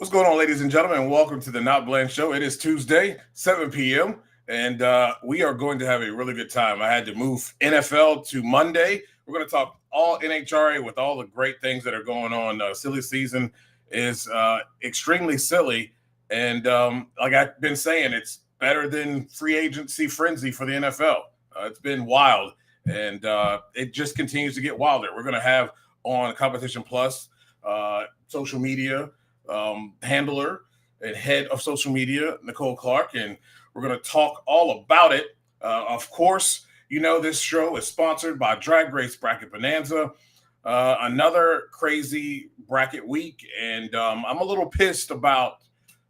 What's going on, ladies and gentlemen? Welcome to the Not Bland Show. It is Tuesday, 7 p.m., and we are going to have a really good time. I had to move NFL to Monday. We're going to talk all NHRA with all the great things that are going on. Silly season is extremely silly, and like I've been saying, it's better than free agency frenzy for the NFL. It's been wild, and it just continues to get wilder. We're going to have on Competition Plus social media handler and head of social media, Nicole Clark, and we're going to talk all about it. Of course, you know this show is sponsored by Drag Race Bracket Bonanza. Another crazy bracket week, and I'm a little pissed about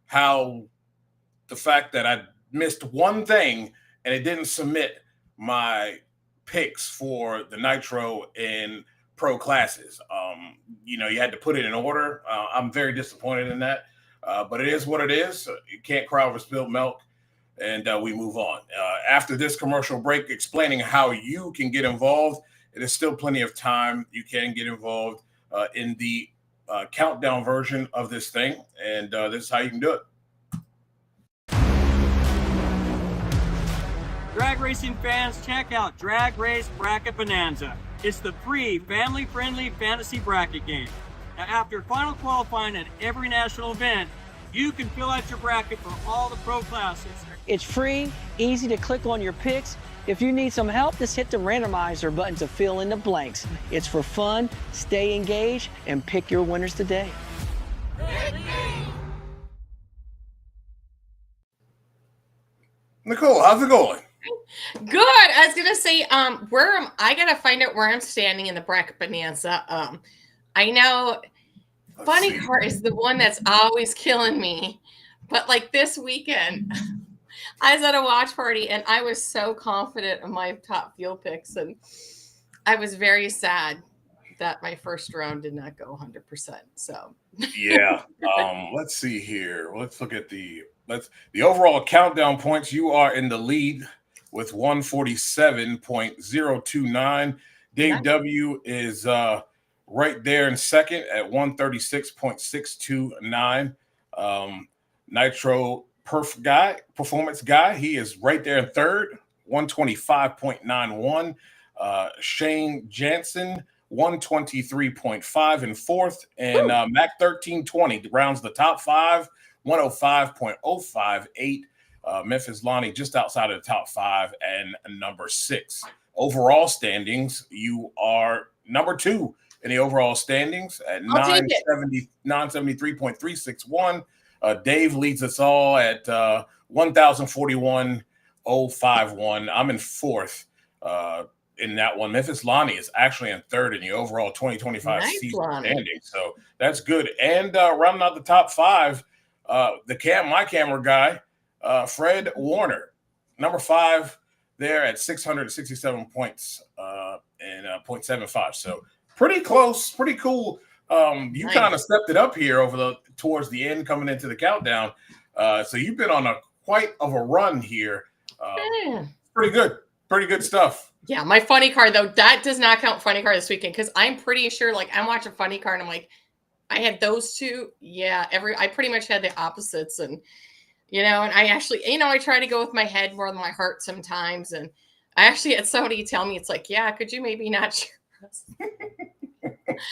how the fact that I missed one thing and it didn't submit my picks for the Nitro and pro classes. You had to put it in order. I'm very disappointed in that, but it is what it is. You can't cry over spilled milk, and we move on. After this commercial break explaining how you can get involved, it is still plenty of time. You can get involved in the countdown version of this thing, and this is how you can do it. Drag racing fans, check out Drag Race Bracket Bonanza. It's the free, family-friendly fantasy bracket game. Now, after final qualifying at every national event, you can fill out your bracket for all the pro classes. It's free, easy to click on your picks. If you need some help, just hit the randomizer button to fill in the blanks. It's for fun, stay engaged, and pick your winners today. Nicole, how's it going? Good. I was gonna say, I gotta find out where I'm standing in the bracket bonanza. I know funny card is the one that's always killing me, but like this weekend, I was at a watch party and I was so confident of my top field picks, and I was very sad that my first round did not go 100%. So yeah, let's see here. Let's look at the overall countdown points. You are in the lead with 147.029. Dave W is right there in second at 136.629. Nitro Performance Guy, he is right there in third, 125.91. Shane Jansen, 123.5 in fourth. And Mac 1320 rounds the top five, 105.058. Memphis Lonnie just outside of the top five and number 6. Overall standings, you are number 2 in the overall standings at 973.361. Dave leads us all at 1,041.051. I'm in fourth in that one. Memphis Lonnie is actually in third in the overall 2025 season standing. So that's good. And rounding out the top 5, my camera guy, Fred Warner, number 5 there at 667 points and 0.75. So pretty close, pretty cool. You kind of stepped it up here towards the end coming into the countdown. So you've been on quite of a run here. Pretty good stuff. Yeah, my funny card though, that does not count funny card this weekend because I'm pretty sure like I'm watching funny card and I'm like, I had those two. Yeah, I pretty much had the opposites, and and I actually, I try to go with my head more than my heart sometimes. And I actually had somebody tell me, it's like, yeah, could you maybe not cheer us?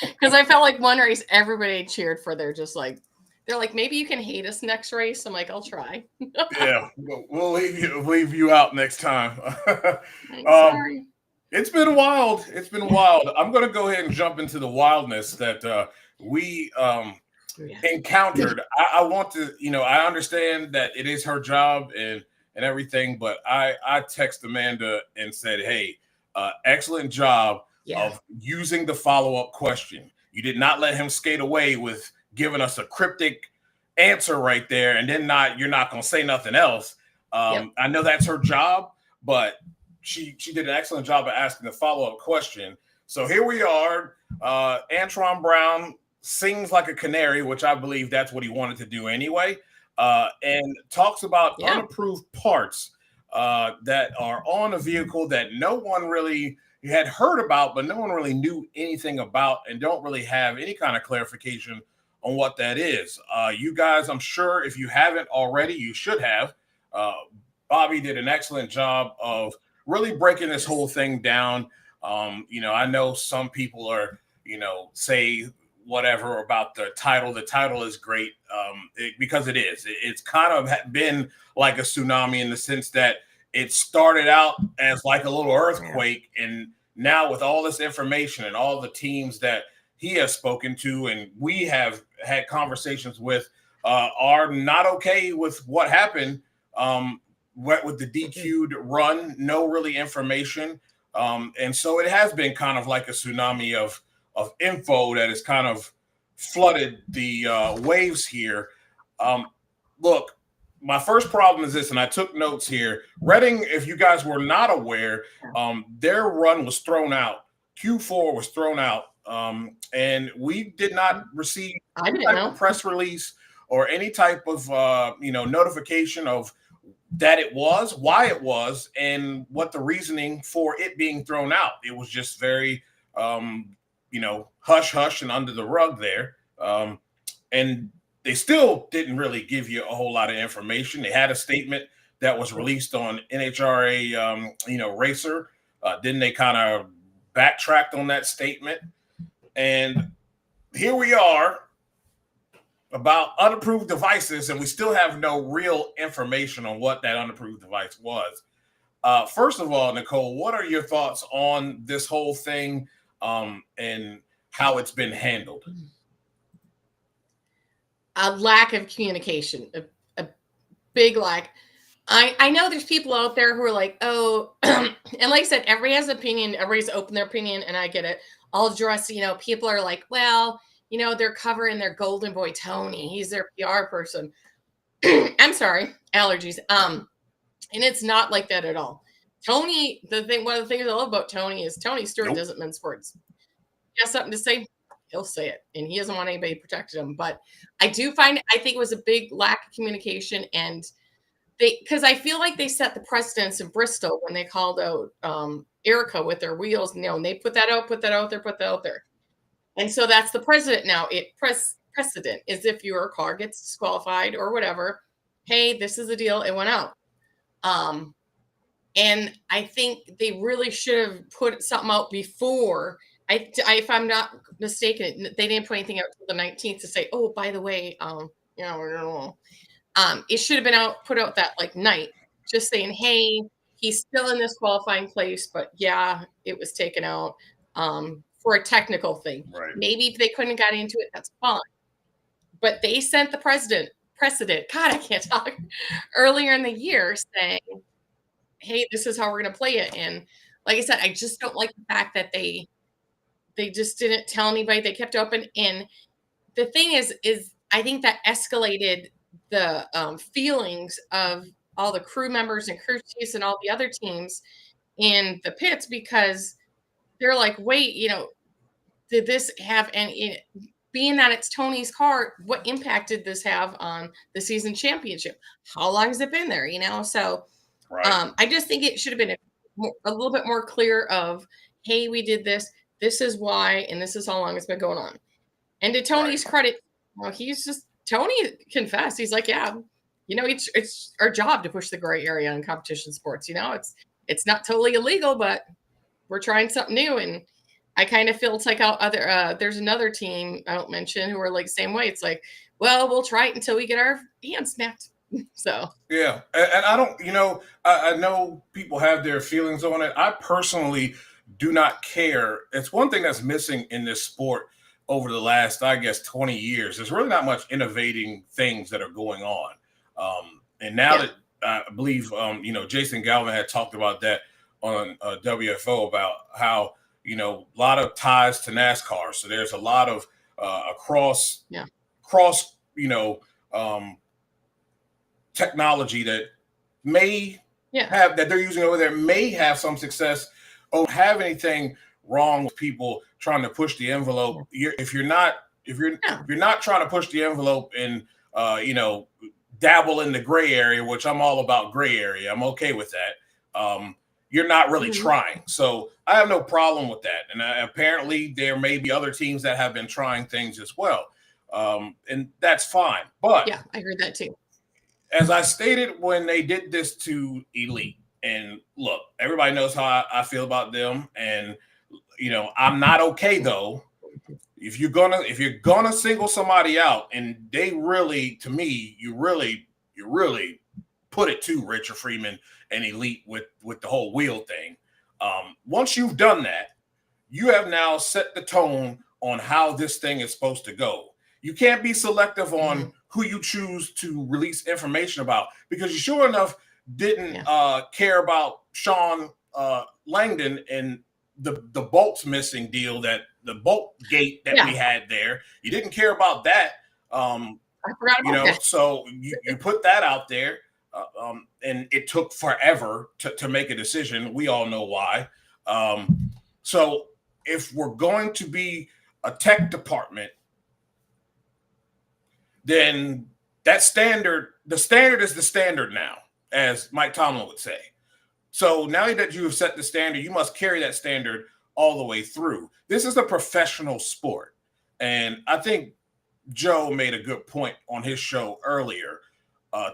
Because I felt like one race, everybody cheered for they're like, maybe you can hate us next race. I'm like, I'll try. Yeah, we'll leave you out next time. Sorry. It's been wild. I'm going to go ahead and jump into the wildness that we encountered. I want to, I understand that it is her job and everything, but I text Amanda and said, hey, excellent job of using the follow-up question. You did not let him skate away with giving us a cryptic answer right there, and then you're not going to say nothing else. I know that's her job, but she did an excellent job of asking the follow-up question. So here we are. Antron Brown sings like a canary, which I believe that's what he wanted to do anyway, and talks about unapproved parts that are on a vehicle that no one really had heard about, but no one really knew anything about and don't really have any kind of clarification on what that is. You guys, I'm sure if you haven't already, you should have. Bobby did an excellent job of really breaking this whole thing down. I know some people are, say whatever about the title. The title is great because it is. It's kind of been like a tsunami in the sense that it started out as like a little earthquake, and now with all this information and all the teams that he has spoken to and we have had conversations with are not okay with what happened with the DQ'd run, no really information. And so it has been kind of like a tsunami of info that has kind of flooded the waves here. Look, my first problem is this, and I took notes here. Reading, if you guys were not aware, their run was thrown out. Q4 was thrown out, and we did not receive any type of press release or any type of notification of that it was, why it was, and what the reasoning for it being thrown out. It was just very, hush hush and under the rug there, and they still didn't really give you a whole lot of information. They had a statement that was released on NHRA, Racer. Then they kind of backtracked on that statement. And here we are about unapproved devices, and we still have no real information on what that unapproved device was. First of all, Nicole, what are your thoughts on this whole thing and how it's been handled? A lack of communication, a big lack. I know there's people out there who are like, oh, and like I said, everybody has an opinion. Everybody's open their opinion, and I get it. All dressed, people are like, well, they're covering their golden boy, Tony. He's their PR person. I'm sorry, allergies. And it's not like that at all. Tony, one of the things I love about Tony is Tony Stewart doesn't mince words. He has something to say, he'll say it, and he doesn't want anybody protecting him. But I think it was a big lack of communication, and because I feel like they set the precedence in Bristol when they called out Erica with their wheels, and they put that out there. And so that's the precedent now. Precedent is if your car gets disqualified or whatever, hey, this is the deal. It went out. And I think they really should have put something out before. If I'm not mistaken, they didn't put anything out until the 19th to say, oh, by the way, it should have been put out that night, just saying, hey, he's still in this qualifying place, but yeah, it was taken out for a technical thing. Right. Maybe if they couldn't have got into it, that's fine. But they sent the precedent. God, I can't talk. Earlier in the year, saying, hey, this is how we're going to play it. And like I said, I just don't like the fact that they just didn't tell anybody. They kept open. And the thing is I think that escalated the feelings of all the crew members and crew chiefs and all the other teams in the pits, because they're like, wait, did this have any, being that it's Tony's car, what impact did this have on the season championship? How long has it been there? So right. I just think it should have been a little bit more clear of, hey, we did this. This is why, and this is how long it's been going on. And to Tony's credit, Tony confessed. He's like, yeah, it's our job to push the gray area in competition sports. It's not totally illegal, but we're trying something new. And I kind of feel it's like how there's another team I don't mention who are like the same way. It's like, well, we'll try it until we get our hands snapped. So yeah, and I don't, I know people have their feelings on it. I personally do not care. It's one thing that's missing in this sport over the last, I guess, 20 years. There's really not much innovating things that are going on. And now that I believe, Jason Galvin had talked about that on WFO about how, a lot of ties to NASCAR. So there's a lot of cross, technology that may have, that they're using over there, may have some success. Or have anything wrong with people trying to push the envelope. If you're not trying to push the envelope and dabble in the gray area, which I'm all about gray area, I'm okay with that. You're not really trying. So I have no problem with that. And apparently there may be other teams that have been trying things as well. and that's fine. But Yeah, I heard that too. as I stated when they did this to Elite, and look, everybody knows how I feel about them, and I'm not okay though. If you're gonna single somebody out, and they really, to me, you really put it to Richard Freeman and Elite with the whole wheel thing. Once you've done that, you have now set the tone on how this thing is supposed to go. You can't be selective on who you choose to release information about, because you sure enough didn't care about Sean Langdon and the bolts missing deal, that the bolt gate that we had there. You didn't care about that. I forgot about that. So you put that out there, and it took forever to make a decision. We all know why. So if we're going to be a tech department, then the standard is the standard now, as Mike Tomlin would say. So now that you have set the standard, you must carry that standard all the way through. This is a professional sport. And I think Joe made a good point on his show earlier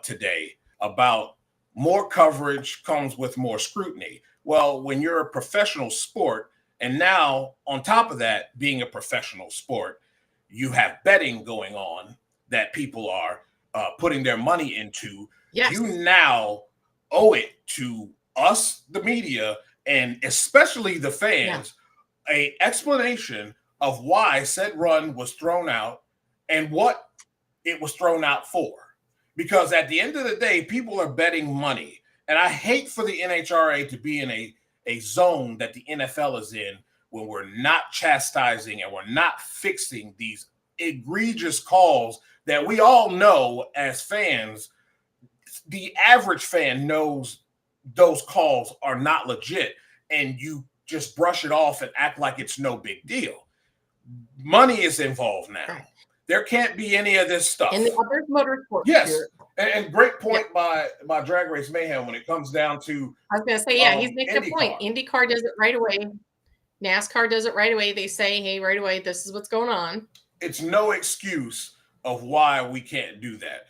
today about more coverage comes with more scrutiny. Well, when you're a professional sport, and now on top of that, being a professional sport, you have betting going on that people are putting their money into. Yes. You now owe it to us, the media, and especially the fans, a explanation of why said run was thrown out and what it was thrown out for. Because at the end of the day, people are betting money. And I hate for the NHRA to be in a zone that the NFL is in, when we're not chastising and we're not fixing these egregious calls that we all know as fans. The average fan knows those calls are not legit, and you just brush it off and act like it's no big deal. Money is involved now. Right. There can't be any of this stuff. And the other motorsports. Yes. And great point by Drag Race Mayhem when it comes down to. I was going to say, he's making a point. IndyCar does it right away. NASCAR does it right away. They say, hey, right away, this is what's going on. It's no excuse of why we can't do that.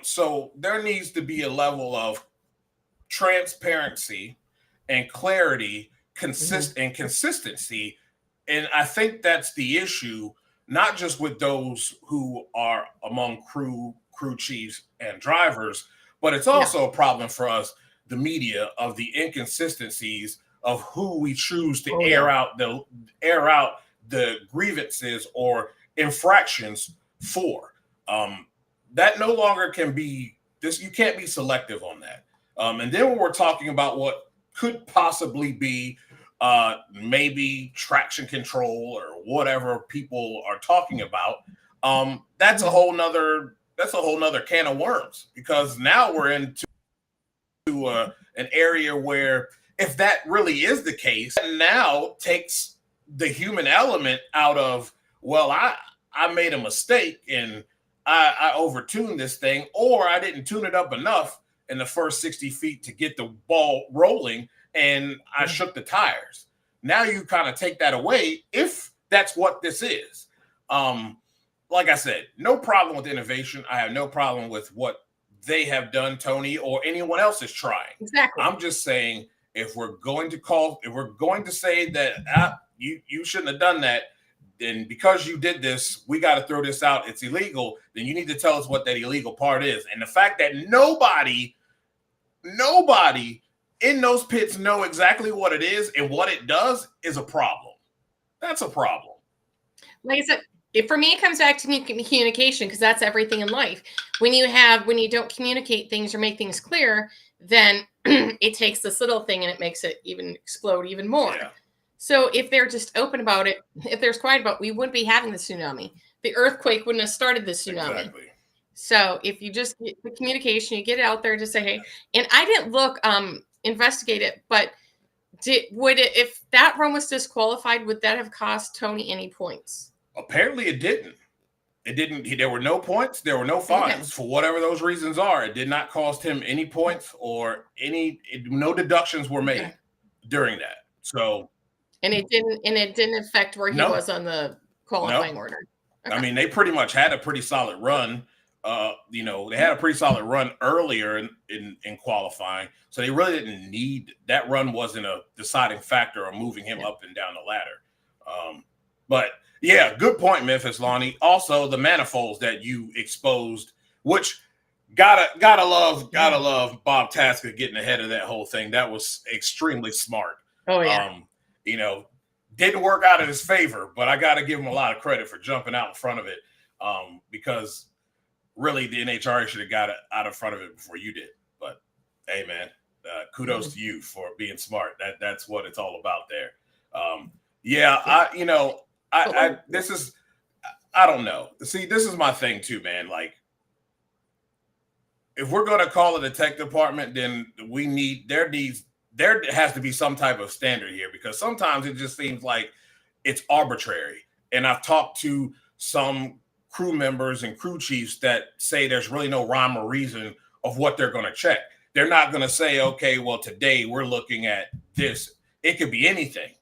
So there needs to be a level of transparency and clarity, and consistency. And I think that's the issue, not just with those who are among crew chiefs and drivers, but it's also a problem for us, the media, of the inconsistencies of who we choose to air out the grievances or infractions for. That no longer can be this. You can't be selective on that. And then when we're talking about what could possibly be maybe traction control or whatever people are talking about, that's a whole nother can of worms, because now we're into an area where, if that really is the case, it now takes the human element out of, well, I made a mistake and I overtuned this thing, or I didn't tune it up enough in the first 60 feet to get the ball rolling, and I shook the tires. Now you kind of take that away, if that's what this is. Like I said, no problem with innovation. I have no problem with what they have done, Tony, or anyone else is trying. Exactly. I'm just saying, if we're going to say that you shouldn't have done that, then because you did this, we got to throw this out. It's illegal. Then you need to tell us what that illegal part is. And the fact that nobody in those pits know exactly what it is and what it does is a problem. That's a problem. Like I said, for me, it comes back to communication, because that's everything in life. When you don't communicate things or make things clear, then it takes this little thing and it makes it even explode even more. Yeah. So if they're just open about it, if they're quiet about it, we wouldn't be having the tsunami. The earthquake wouldn't have started the tsunami. Exactly. So if you just get the communication, you get it out there to say, hey, and I didn't investigate it, but if that run was disqualified, would that have cost Tony any points? Apparently it didn't. It didn't. There were no points. There were no fines for whatever those reasons are. It did not cost him any points or no deductions were made during that. So. And it didn't affect where he was on the qualifying order. I mean, they pretty much had a pretty solid run. They had a pretty solid run earlier in qualifying, so they really didn't need that run. Wasn't a deciding factor of moving him up and down the ladder. But yeah, good point, Memphis Lonnie. Also, the manifolds that you exposed, which gotta love Bob Tasker getting ahead of that whole thing. That was extremely smart. Oh yeah. Didn't work out in his favor, but I got to give him a lot of credit for jumping out in front of it, because really the NHRA should have got it out in front of it before you did. But hey, man, kudos to you for being smart. That's what it's all about there. I don't know. See, this is my thing too, man. Like, if we're going to call it a tech department, then there has to be some type of standard here, because sometimes it just seems like it's arbitrary. And I've talked to some crew members and crew chiefs that say there's really no rhyme or reason of what they're going to check. They're not going to say, okay, well, today we're looking at this. It could be anything.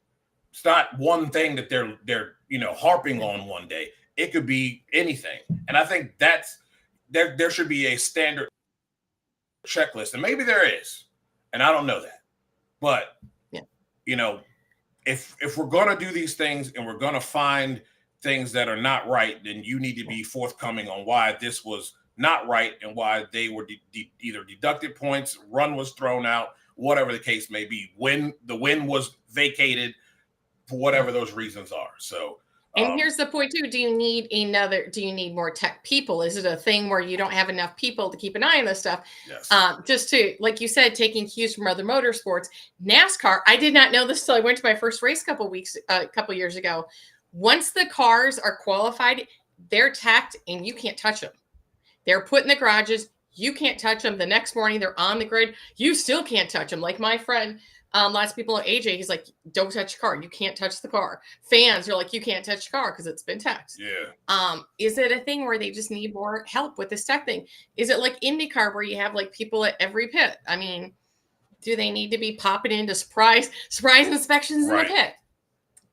It's not one thing that they're harping on one day. It could be anything. And I think there should be a standard checklist, and maybe there is, and I don't know that. But, if we're going to do these things and we're going to find things that are not right, then you need to be forthcoming on why this was not right and why they were either deducted points, run was thrown out, whatever the case may be, when the win was vacated, for whatever those reasons are. So, and here's the point too. Do you need more tech people? Is it a thing where you don't have enough people to keep an eye on this stuff? Yes. Just to, like you said, taking cues from other motorsports. NASCAR, I did not know this till I went to my first race a couple years ago. Once the cars are qualified, they're tacked and you can't touch them. They're put in the garages. You can't touch them. The next morning they're on the grid. You still can't touch them. Like my friend, lots of people know AJ, he's like, don't touch the car. You can't touch the car. Fans are like, you can't touch the car because it's been taxed. Yeah. Is it a thing where they just need more help with this tech thing? Is it like IndyCar where you have like people at every pit? I mean, do they need to be popping into surprise inspections in the pit?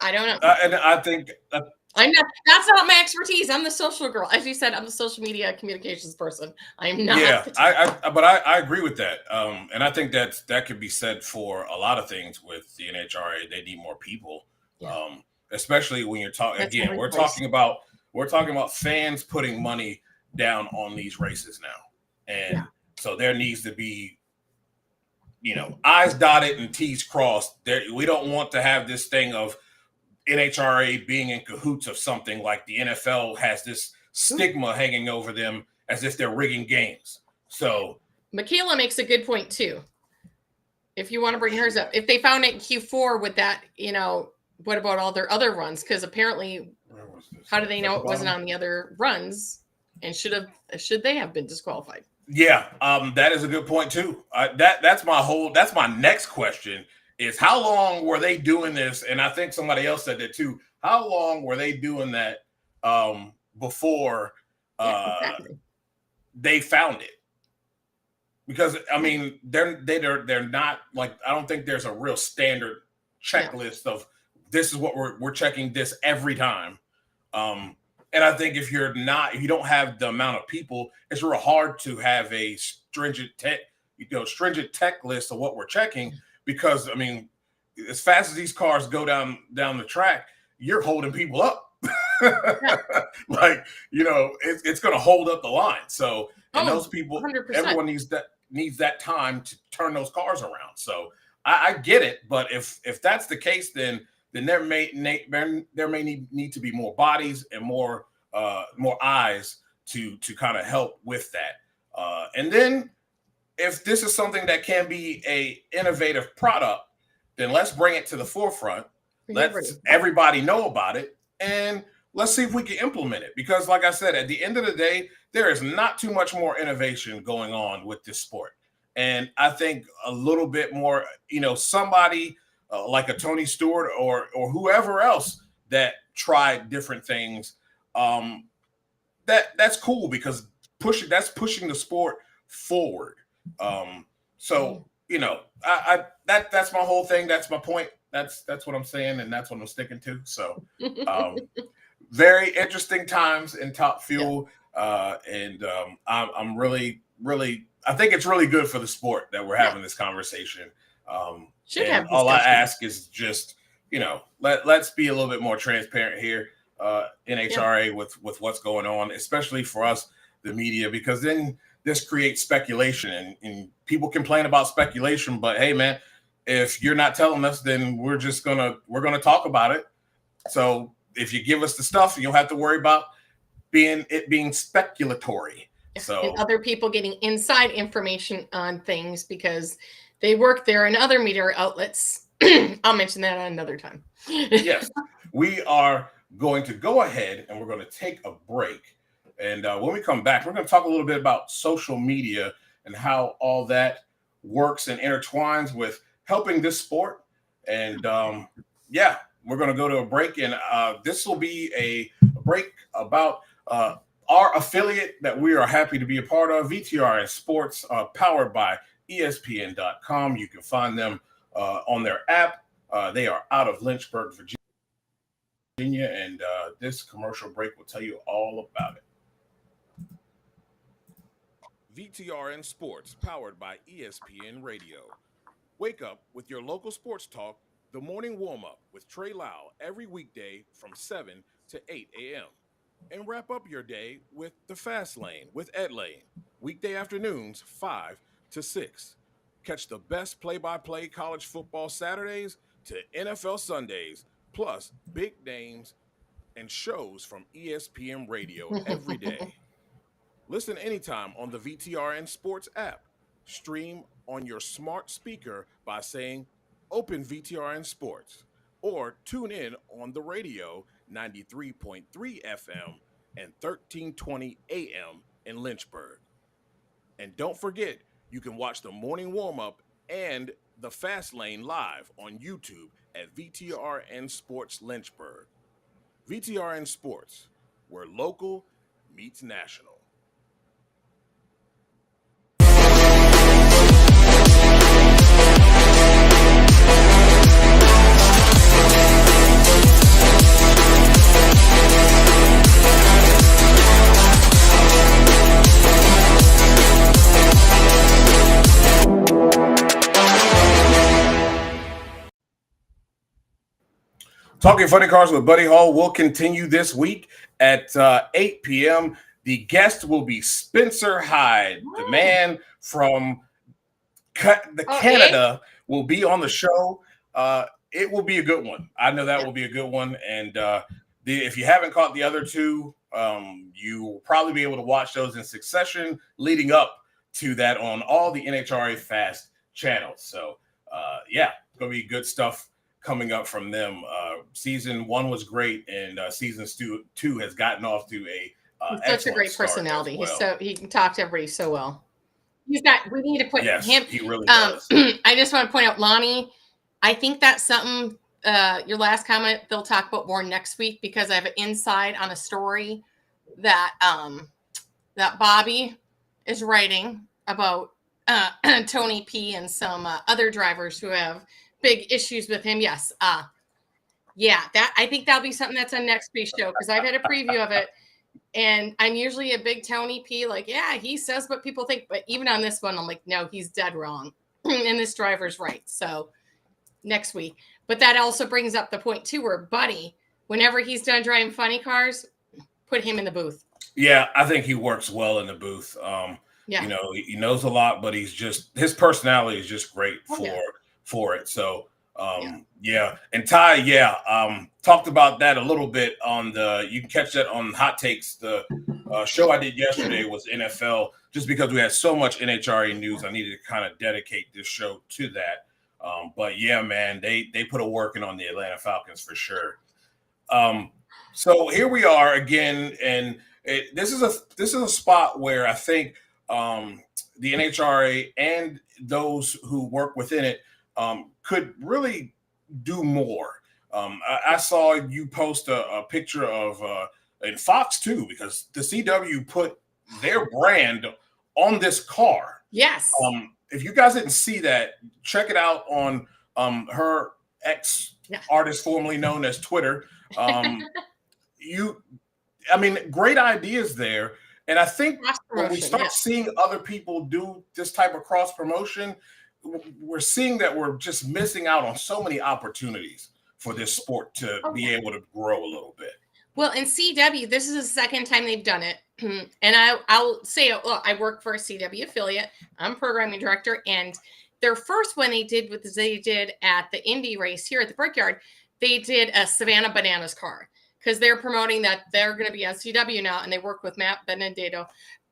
I don't know. And I think that's not my expertise. I'm the social girl. As you said, I'm the social media communications person. I'm not. Yeah, I agree with that. And I think that could be said for a lot of things with the NHRA. They need more people, especially when you're talking. Again, we're talking about fans putting money down on these races now, and so there needs to be, I's dotted and T's crossed. We don't want to have this thing of NHRA being in cahoots of something like the NFL has this stigma hanging over them as if they're rigging games. So Michaela makes a good point too. If you want to bring hers up, if they found it in Q4, would that, what about all their other runs? Because apparently, how do they know it wasn't on the other runs? And should they have been disqualified? Yeah, that is a good point too. That's my next question. Is how long were they doing this? And I think somebody else said that too. How long were they doing that before they found it? Because I mean, they're not like, I don't think there's a real standard checklist of this is what we're checking this every time. And I think if you don't have the amount of people, it's real hard to have a stringent tech list of what we're checking. Because, I mean, as fast as these cars go down the track, you're holding people up. It's going to hold up the line. So, and those people, 100%. Everyone needs that time to turn those cars around. So, I get it. But if that's the case, then there may need to be more bodies and more eyes to kind of help with that. And then, if this is something that can be a innovative product, then let's bring it to the forefront. Let everybody know about it, and let's see if we can implement it. Because like I said, at the end of the day, there is not too much more innovation going on with this sport. And I think a little bit more, somebody like a Tony Stewart or whoever else that tried different things, that's cool, because that's pushing the sport forward. That's my whole thing. That's my point. That's what I'm saying, and that's what I'm sticking to. So, very interesting times in Top Fuel, I'm really, really. I think it's really good for the sport that we're having this conversation. Should And have all I discussions. ask is just, let's be a little bit more transparent here, NHRA, with what's going on, especially for us, the media, because then this creates speculation, and people complain about speculation. But hey, man, if you're not telling us, then we're gonna talk about it. So if you give us the stuff, you don't have to worry about being speculatory. So and other people getting inside information on things because they work there and other media outlets. I'll mention that another time. Yes, we are going to go ahead and we're going to take a break. And when we come back, we're going to talk a little bit about social media and how all that works and intertwines with helping this sport. And we're going to go to a break. And this will be a break about our affiliate that we are happy to be a part of, VTRN Sports, powered by ESPN.com. You can find them on their app. They are out of Lynchburg, Virginia, and this commercial break will tell you all about it. VTRN Sports, powered by ESPN Radio. Wake up with your local sports talk, the morning warm-up with Trey Lau, every weekday from 7 to 8 a.m. And wrap up your day with the Fast Lane with Ed Lane, weekday afternoons 5 to 6. Catch the best play-by-play college football Saturdays to NFL Sundays, plus big names and shows from ESPN Radio every day. Listen anytime on the VTRN Sports app. Stream on your smart speaker by saying, "Open VTRN Sports," or tune in on the radio, 93.3 FM and 1320 AM in Lynchburg. And don't forget, you can watch the morning warm-up and the Fast Lane live on YouTube at VTRN Sports Lynchburg. VTRN Sports, where local meets national. Talking Funny Cars with Buddy Hall will continue this week at 8 p.m. The guest will be Spencer Hyde, the man from Canada, will be on the show. It will be a good one. I know that will be a good one. And if you haven't caught the other two, you will probably be able to watch those in succession leading up to that on all the NHRA Fast channels. So, it's going to be good stuff coming up from them. Season 1 was great, and season 2 has gotten off to he's such a great personality. Well. He can talk to everybody so well. We need to put him. He really does. I just want to point out, Lonnie, I think that's something, your last comment, they'll talk about more next week, because I have an insight on a story that that Bobby is writing about Tony P and some other drivers who have big issues with him. Yes. I think that'll be something that's on next week's show, because I've had a preview of it, and I'm usually a big Tony P, like, he says what people think, but even on this one, I'm like, no, he's dead wrong. And this driver's right. So next week. But that also brings up the point too, where Buddy, whenever he's done driving funny cars, put him in the booth. Yeah, I think he works well in the booth. He knows a lot, but his personality is just great for it. So and Ty, talked about that a little bit on you can catch that on Hot Takes. The show I did yesterday was NFL, just because we had so much NHRA news. I needed to kind of dedicate this show to that. But yeah, man, they put a work in on the Atlanta Falcons for sure. So here we are again, and this is a spot where I think the NHRA and those who work within it could really do more. I saw you post a picture of and Fox too, because the CW put their brand on this car. Yes. If you guys didn't see that, check it out on her ex artist, formerly known as Twitter. You I mean, great ideas there. And I think when we start yeah. seeing other people do this type of cross promotion, we're seeing that we're just missing out on so many opportunities for this sport to be able to grow a little bit. Well, in CW, this is the second time they've done it. And I'll say, look, I work for a CW affiliate. I'm programming director. And their first one they did at the Indy race here at the Brickyard, they did a Savannah Bananas car because they're promoting that they're going to be on CW now. And they work with Matt Benedetto.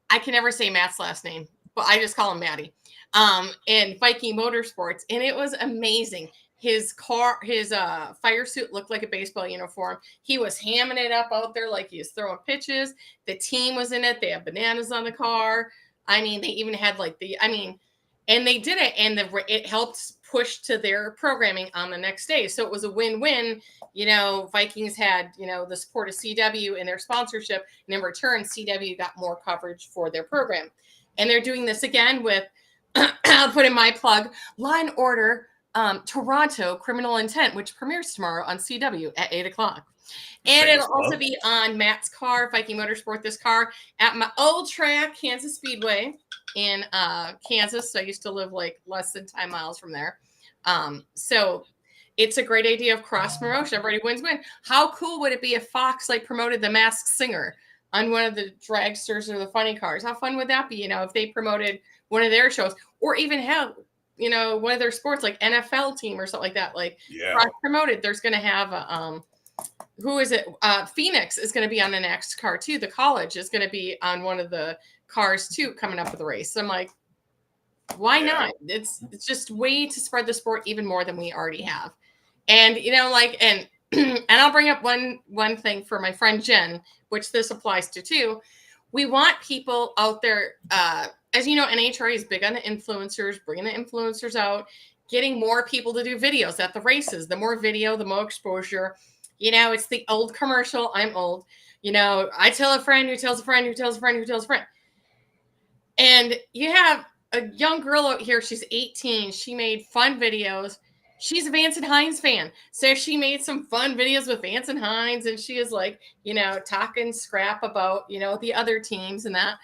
I can never say Matt's last name, but I just call him Matty. And Viking Motorsports. And it was amazing. His fire suit looked like a baseball uniform. He was hamming it up out there like he was throwing pitches. The team was in it. They had bananas on the car. I mean, they even had and they did it, and it helped push to their programming on the next day. So it was a win-win. Vikings had, the support of CW and their sponsorship, and in return, CW got more coverage for their program. And they're doing this again with, I'll put in my plug, Law and Order, Toronto Criminal Intent, which premieres tomorrow on CW at 8:00. And it'll also be on Matt's car, Viking Motorsport, this car, at my old track, Kansas Speedway in Kansas. I used to live like less than 10 miles from there. So it's a great idea of cross promotion. Everybody win. How cool would it be if Fox promoted The Masked Singer on one of the dragsters or the funny cars? How fun would that be? If they promoted one of their shows, or even have one of their sports, like NFL team or something like that, cross promoted. There's going to have who is it? Phoenix is going to be on the next car too. The college is going to be on one of the cars too, coming up with the race. So I'm like, why not? It's just way to spread the sport even more than we already have. And and I'll bring up one thing for my friend Jen, which this applies to too. We want people out there. As you know, NHRA is big on the influencers, bringing the influencers out, getting more people to do videos at the races. The more video, the more exposure. It's the old commercial. I'm old. I tell a friend who tells a friend who tells a friend who tells a friend. And you have a young girl out here. She's 18. She made fun videos. She's a Vance and Hines fan. So she made some fun videos with Vance and Hines. And she is talking scrap about, the other teams and that.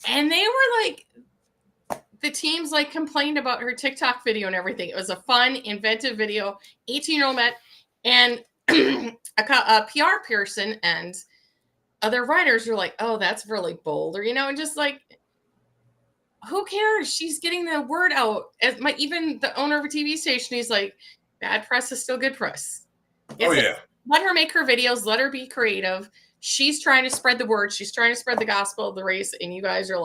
And they were the teams complained about her TikTok video and everything. It was a fun, inventive video. 18-year-old met, and a PR person and other writers were like, "Oh, that's really bold," or and just who cares? She's getting the word out. Even the owner of a TV station, he's like, "Bad press is still good press." Let her make her videos. Let her be creative. She's trying to spread the word. She's trying to spread the gospel of the race, and you guys are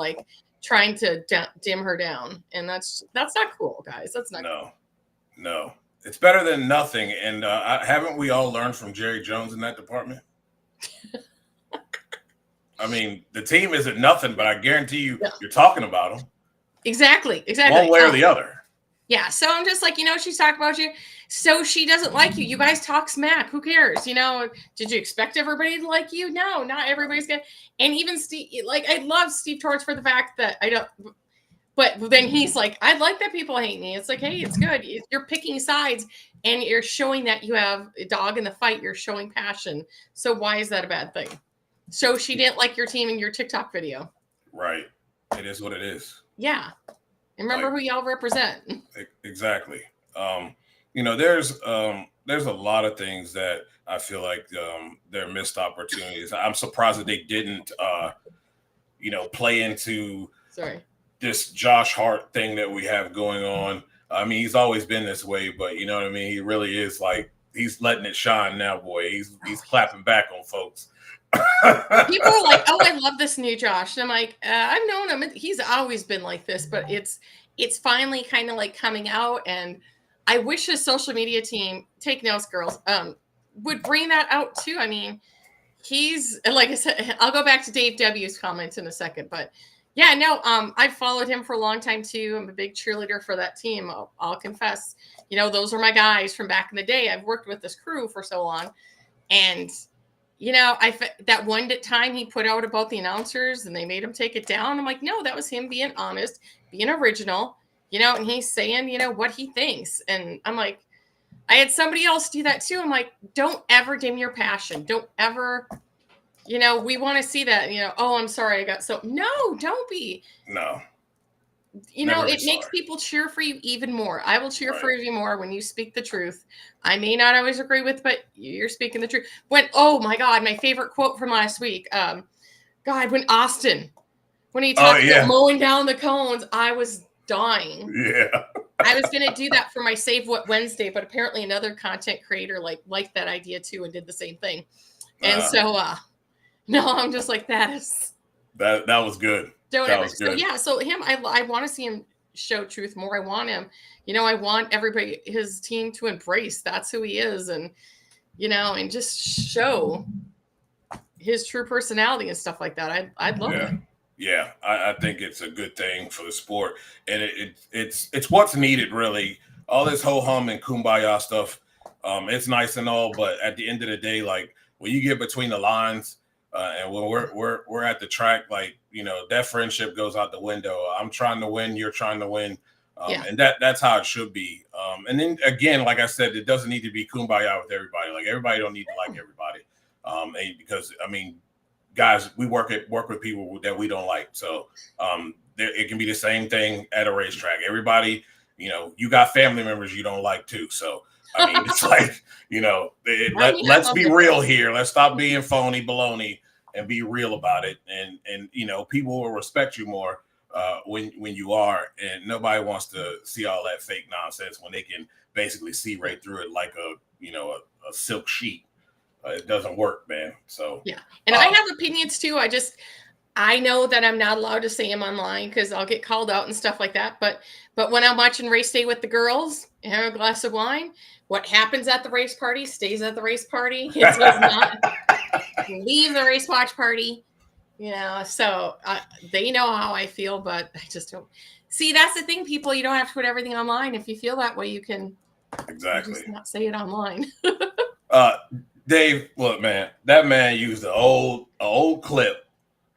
trying to dim her down, and that's not cool, guys. That's not cool. No. It's better than nothing. And haven't we all learned from Jerry Jones in that department? I mean, the team isn't nothing, but I guarantee you, you're talking about them. Exactly. One way or the other. Yeah. So I'm just she's talking about you. So she doesn't like you. You guys talk smack. Who cares? Did you expect everybody to like you? No, not everybody's going to. And even Steve, I love Steve Torrance for the fact that I don't. But then he's like, I like that people hate me. It's hey, it's good. You're picking sides and you're showing that you have a dog in the fight. You're showing passion. So why is that a bad thing? So she didn't like your team in your TikTok video. Right. It is what it is. Yeah. And remember who y'all represent. Exactly. There's a lot of things that I feel like they're missed opportunities. I'm surprised that they didn't, play into this Josh Hart thing that we have going on. I mean, he's always been this way, but you know what I mean? He really is he's letting it shine now, boy. He's clapping back on folks. People are like, "Oh, I love this new Josh." And I'm like, I've known him. He's always been like this, but it's finally kind of coming out. And I wish his social media team, take notes, girls, would bring that out too. I mean, he's, like I said, I'll go back to Dave W's comments in a second, but yeah, no, I've followed him for a long time too. I'm a big cheerleader for that team. I'll confess, those are my guys from back in the day. I've worked with this crew for so long, and that one time he put out about the announcers and they made him take it down. I'm like, no, that was him being honest, being original, and he's saying, what he thinks. And I'm like, I had somebody else do that too. I'm like, don't ever dim your passion. Don't ever You know, we want to see that, you know, oh, I'm sorry, I got so. No, don't be. No, You know, never be it makes sorry. people cheer for you even more. I will cheer for Right. you more when you speak the truth. I may not always agree with, but you're speaking the truth. When, oh my God, my favorite quote from last week. God, when he Oh talked about yeah, mowing down the cones, I was dying. yeah. I was gonna do that for my Save What Wednesday, but apparently another content creator liked that idea too and did the same thing. And so no, I'm just like that is That was good. don't That ever. was So good. yeah, so him, I want to see him show truth more. I want him, you know, I want everybody, his team, to embrace that's who he is, and you know, and just show his true personality and stuff like that. I'd love Yeah. it. Yeah, I think it's a good thing for the sport, and it's what's needed really. All this ho hum and kumbaya stuff, it's nice and all, but at the end of the day, like when you get between the lines, and when we're at the track, like you know that friendship goes out the window. I'm trying to win, you're trying to win, Yeah. and that's how it should be. And then again, like I said, it doesn't need to be kumbaya with everybody. Like everybody don't need to like everybody, because I mean guys, we work with people that we don't like. So it can be the same thing at a racetrack. Everybody, you know, you got family members you don't like too. So I mean, it's like, you know, I mean, I let's love be it. real here. Let's stop being phony baloney and be real about it. And you know, people will respect you more when you are. And nobody wants to see all that fake nonsense when they can basically see right through it like a silk sheet. It doesn't work, man. So Yeah. And I have opinions too. I know that I'm not allowed to say them online because I'll get called out and stuff like that. But when I'm watching race day with the girls and have a glass of wine, what happens at the race party stays at the race party. It does not leave the race watch party. You know, so they know how I feel, but I just don't. See, that's the thing, people. You don't have to put everything online. If you feel that way, you can exactly. just not say it online. Dave, look, man, that man used an old clip.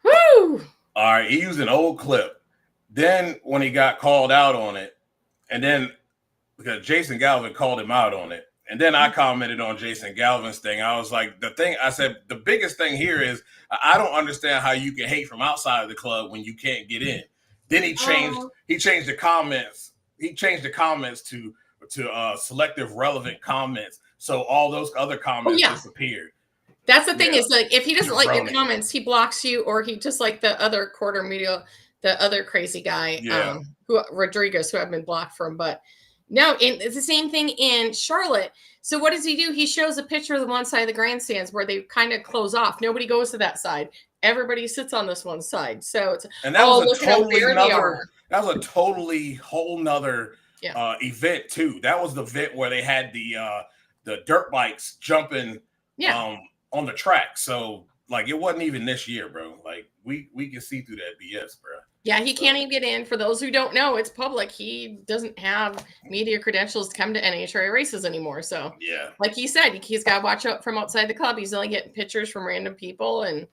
Woo! All right, he used an old clip. Then when he got called out on it, and then because Jason Galvin called him out on it, and then I commented on Jason Galvin's thing. I was like, I said, the biggest thing here is I don't understand how you can hate from outside of the club when you can't get in. Then he changed the comments. He changed the comments to selective relevant comments. So all those other comments disappeared. That's the thing is like if he doesn't like your Jabroni. comments, he blocks you, or he just like the other quarter media, the other crazy guy, who Rodriguez, who I've been blocked from. But no, it's the same thing in Charlotte. So what does he do? He shows a picture of the one side of the grandstands where they kind of close off. Nobody goes to that side. Everybody sits on this one side. So it's that was look at how bare they are. That was a totally whole nother event too. That was the event where they had the dirt bikes jumping on the track. So like it wasn't even this year, bro. Like we can see through that BS, bro. Yeah, he can't even get in. For those who don't know, it's public. He doesn't have media credentials to come to NHRA races anymore. So yeah, like he said, he's got to watch out from outside the club. He's only getting pictures from random people, and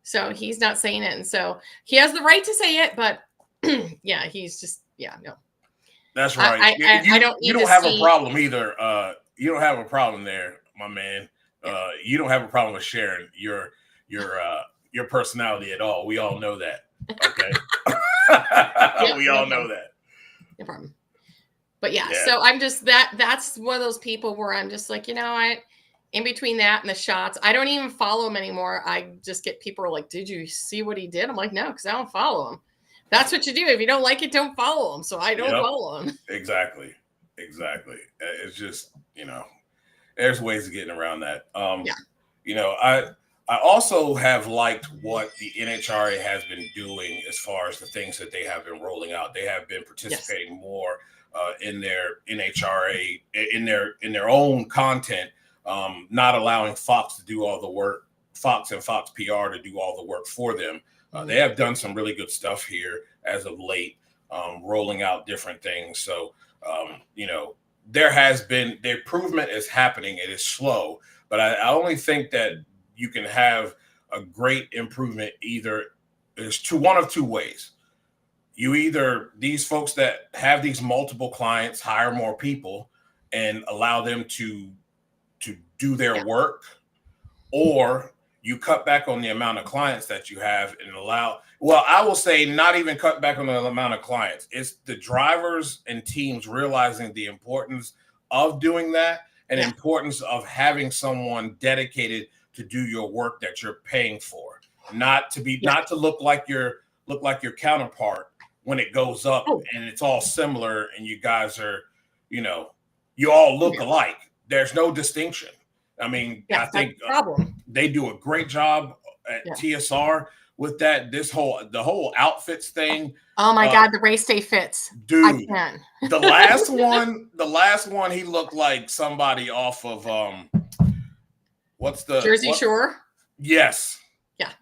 so he's not saying it. And so he has the right to say it, but yeah, he's just no. That's right. I don't. You don't have a problem either. You don't have a problem there, my man. You don't have a problem with sharing your personality at all. We all know that. Okay. We all know that. No problem. But so I'm just that's one of those people where I'm just like, you know what? In between that and the shots, I don't even follow him anymore. I just get people are like, did you see what he did? I'm like, no, because I don't follow him. That's what you do. If you don't like it, don't follow him. So I don't follow him. Exactly. It's just, there's ways of getting around that. I also have liked what the NHRA has been doing as far as the things that they have been rolling out. They have been participating more in their NHRA in their own content, not allowing Fox to do all the work, Fox and Fox PR to do all the work for them. They have done some really good stuff here as of late, rolling out different things. So, there has been the improvement is happening. It is slow, but I only think that you can have a great improvement either there's one of two ways. You either these folks that have these multiple clients hire more people and allow them to do their work, or you cut back on the amount of clients that you have and allow, well, I will say not even cut back on the amount of clients. It's the drivers and teams realizing the importance of doing that and importance of having someone dedicated to do your work that you're paying for, not to look like your counterpart when it goes up and it's all similar and you guys are, you all look alike. There's no distinction. I mean, I think they do a great job at TSR with that. The whole outfits thing. Oh my God, the race day fits, dude. The last one, he looked like somebody off of what's the Jersey Shore? Yes. Yeah.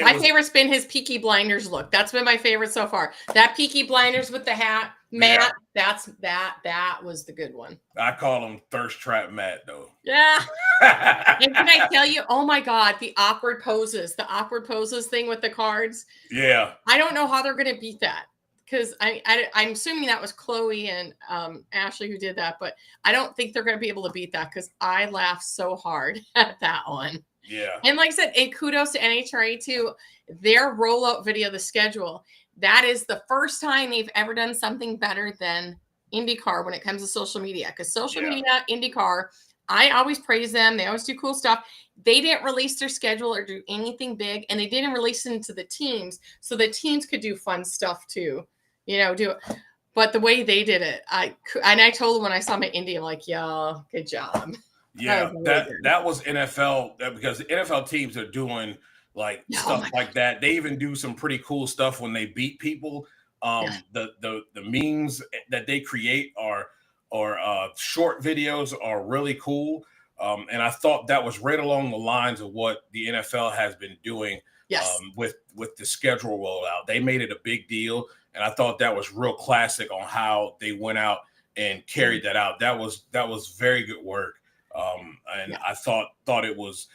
My favorite's been his Peaky Blinders look. That's been my favorite so far. That Peaky Blinders with the hat, Matt. That was the good one. I call him Thirst Trap Matt, though. Yeah. And can I tell you? Oh my God, the awkward poses thing with the cards. Yeah. I don't know how they're going to beat that because I'm assuming that was Chloe and Ashley who did that, but I don't think they're going to be able to beat that because I laughed so hard at that one. Yeah. And like I said, and kudos to NHRA too. Their rollout video, the schedule, that is the first time they've ever done something better than IndyCar when it comes to social media. Because social media, IndyCar, I always praise them. They always do cool stuff. They didn't release their schedule or do anything big, and they didn't release it to the teams, so the teams could do fun stuff too. Do it. But the way they did it, I told them when I saw my Indy, I'm like, yeah, good job. Yeah, that was NFL, because the NFL teams are doing stuff like that. They even do some pretty cool stuff when they beat people. The memes that they create are short videos are really cool. And I thought that was right along the lines of what the NFL has been doing with the schedule rollout. They made it a big deal, and I thought that was real classic on how they went out and carried that out. That was very good work. I thought it was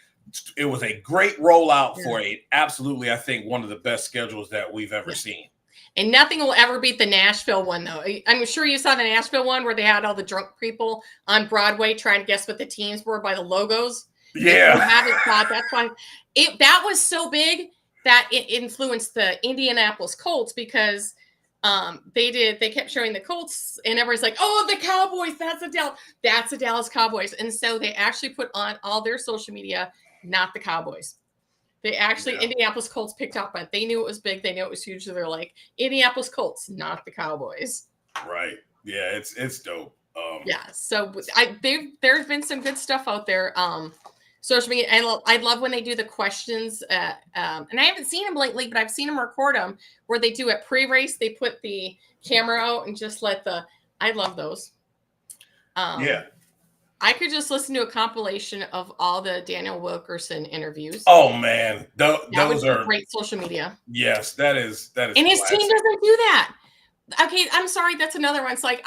a great rollout for absolutely, I think, one of the best schedules that we've ever seen. And nothing will ever beat the Nashville one, though. I'm sure you saw the Nashville one where they had all the drunk people on Broadway trying to guess what the teams were by the logos. Yeah. If you haven't thought, that's why that was so big that it influenced the Indianapolis Colts because they kept showing the Colts and everybody's like, oh, the Cowboys, that's the Dallas Cowboys. And so they actually put on all their social media, not the Cowboys. They actually, Indianapolis Colts picked up on it. They knew it was big. They knew it was huge. So they're like, Indianapolis Colts, not the Cowboys. Right. Yeah, it's dope. So there's been some good stuff out there. Social media. I love when they do the questions. And I haven't seen them lately, but I've seen them record them where they do it pre-race. They put the camera out and just I love those. I could just listen to a compilation of all the Daniel Wilkerson interviews. Oh man, those are great social media. Yes, that is. And his team doesn't do that. Okay, I'm sorry. That's another one. It's like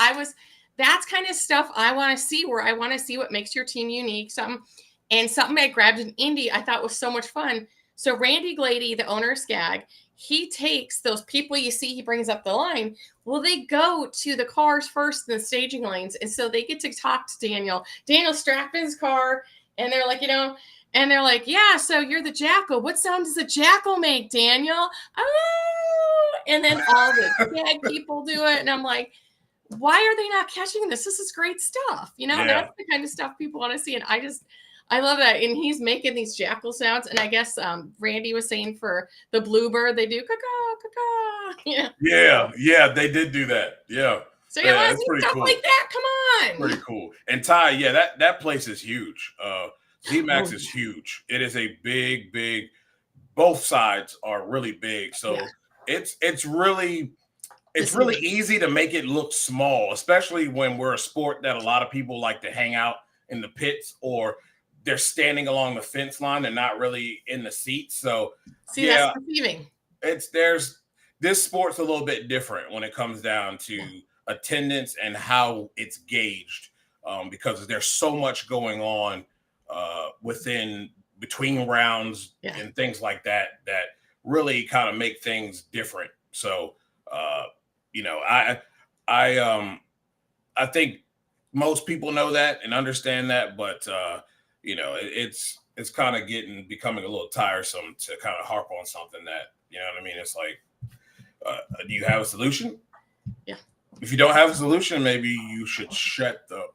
that's kind of stuff I want to see. Where I want to see what makes your team unique. Something I grabbed in Indy I thought was so much fun. So Randy Glady, the owner of Skag, he takes those people you see, he brings up the line. Well, they go to the cars first in the staging lanes. And so they get to talk to Daniel. Daniel's strapped in his car. And they're like, and they're like, yeah, so you're the jackal. What sound does the jackal make, Daniel? Oh, and then all the Skag people do it. And I'm like, why are they not catching this? This is great stuff. That's the kind of stuff people want to see. And I love that. And he's making these jackal sounds. And I guess Randy was saying for the bluebird, they do caw, caw. Yeah, they did do that. Yeah. So you want to see stuff like that? Come on. Pretty cool. And Ty, that place is huge. ZMAX is huge. It is a big, both sides are really big. So it's really easy to make it look small, especially when we're a sport that a lot of people like to hang out in the pits or they're standing along the fence line and not really in the seats. So that's deceiving. This sport's a little bit different when it comes down to attendance and how it's gauged, because there's so much going on between rounds and things like that really kind of make things different. So I think most people know that and understand that, but it's kind of becoming a little tiresome to kind of harp on something that, you know what I mean? It's like, do you have a solution? Yeah. If you don't have a solution, maybe you should shut up.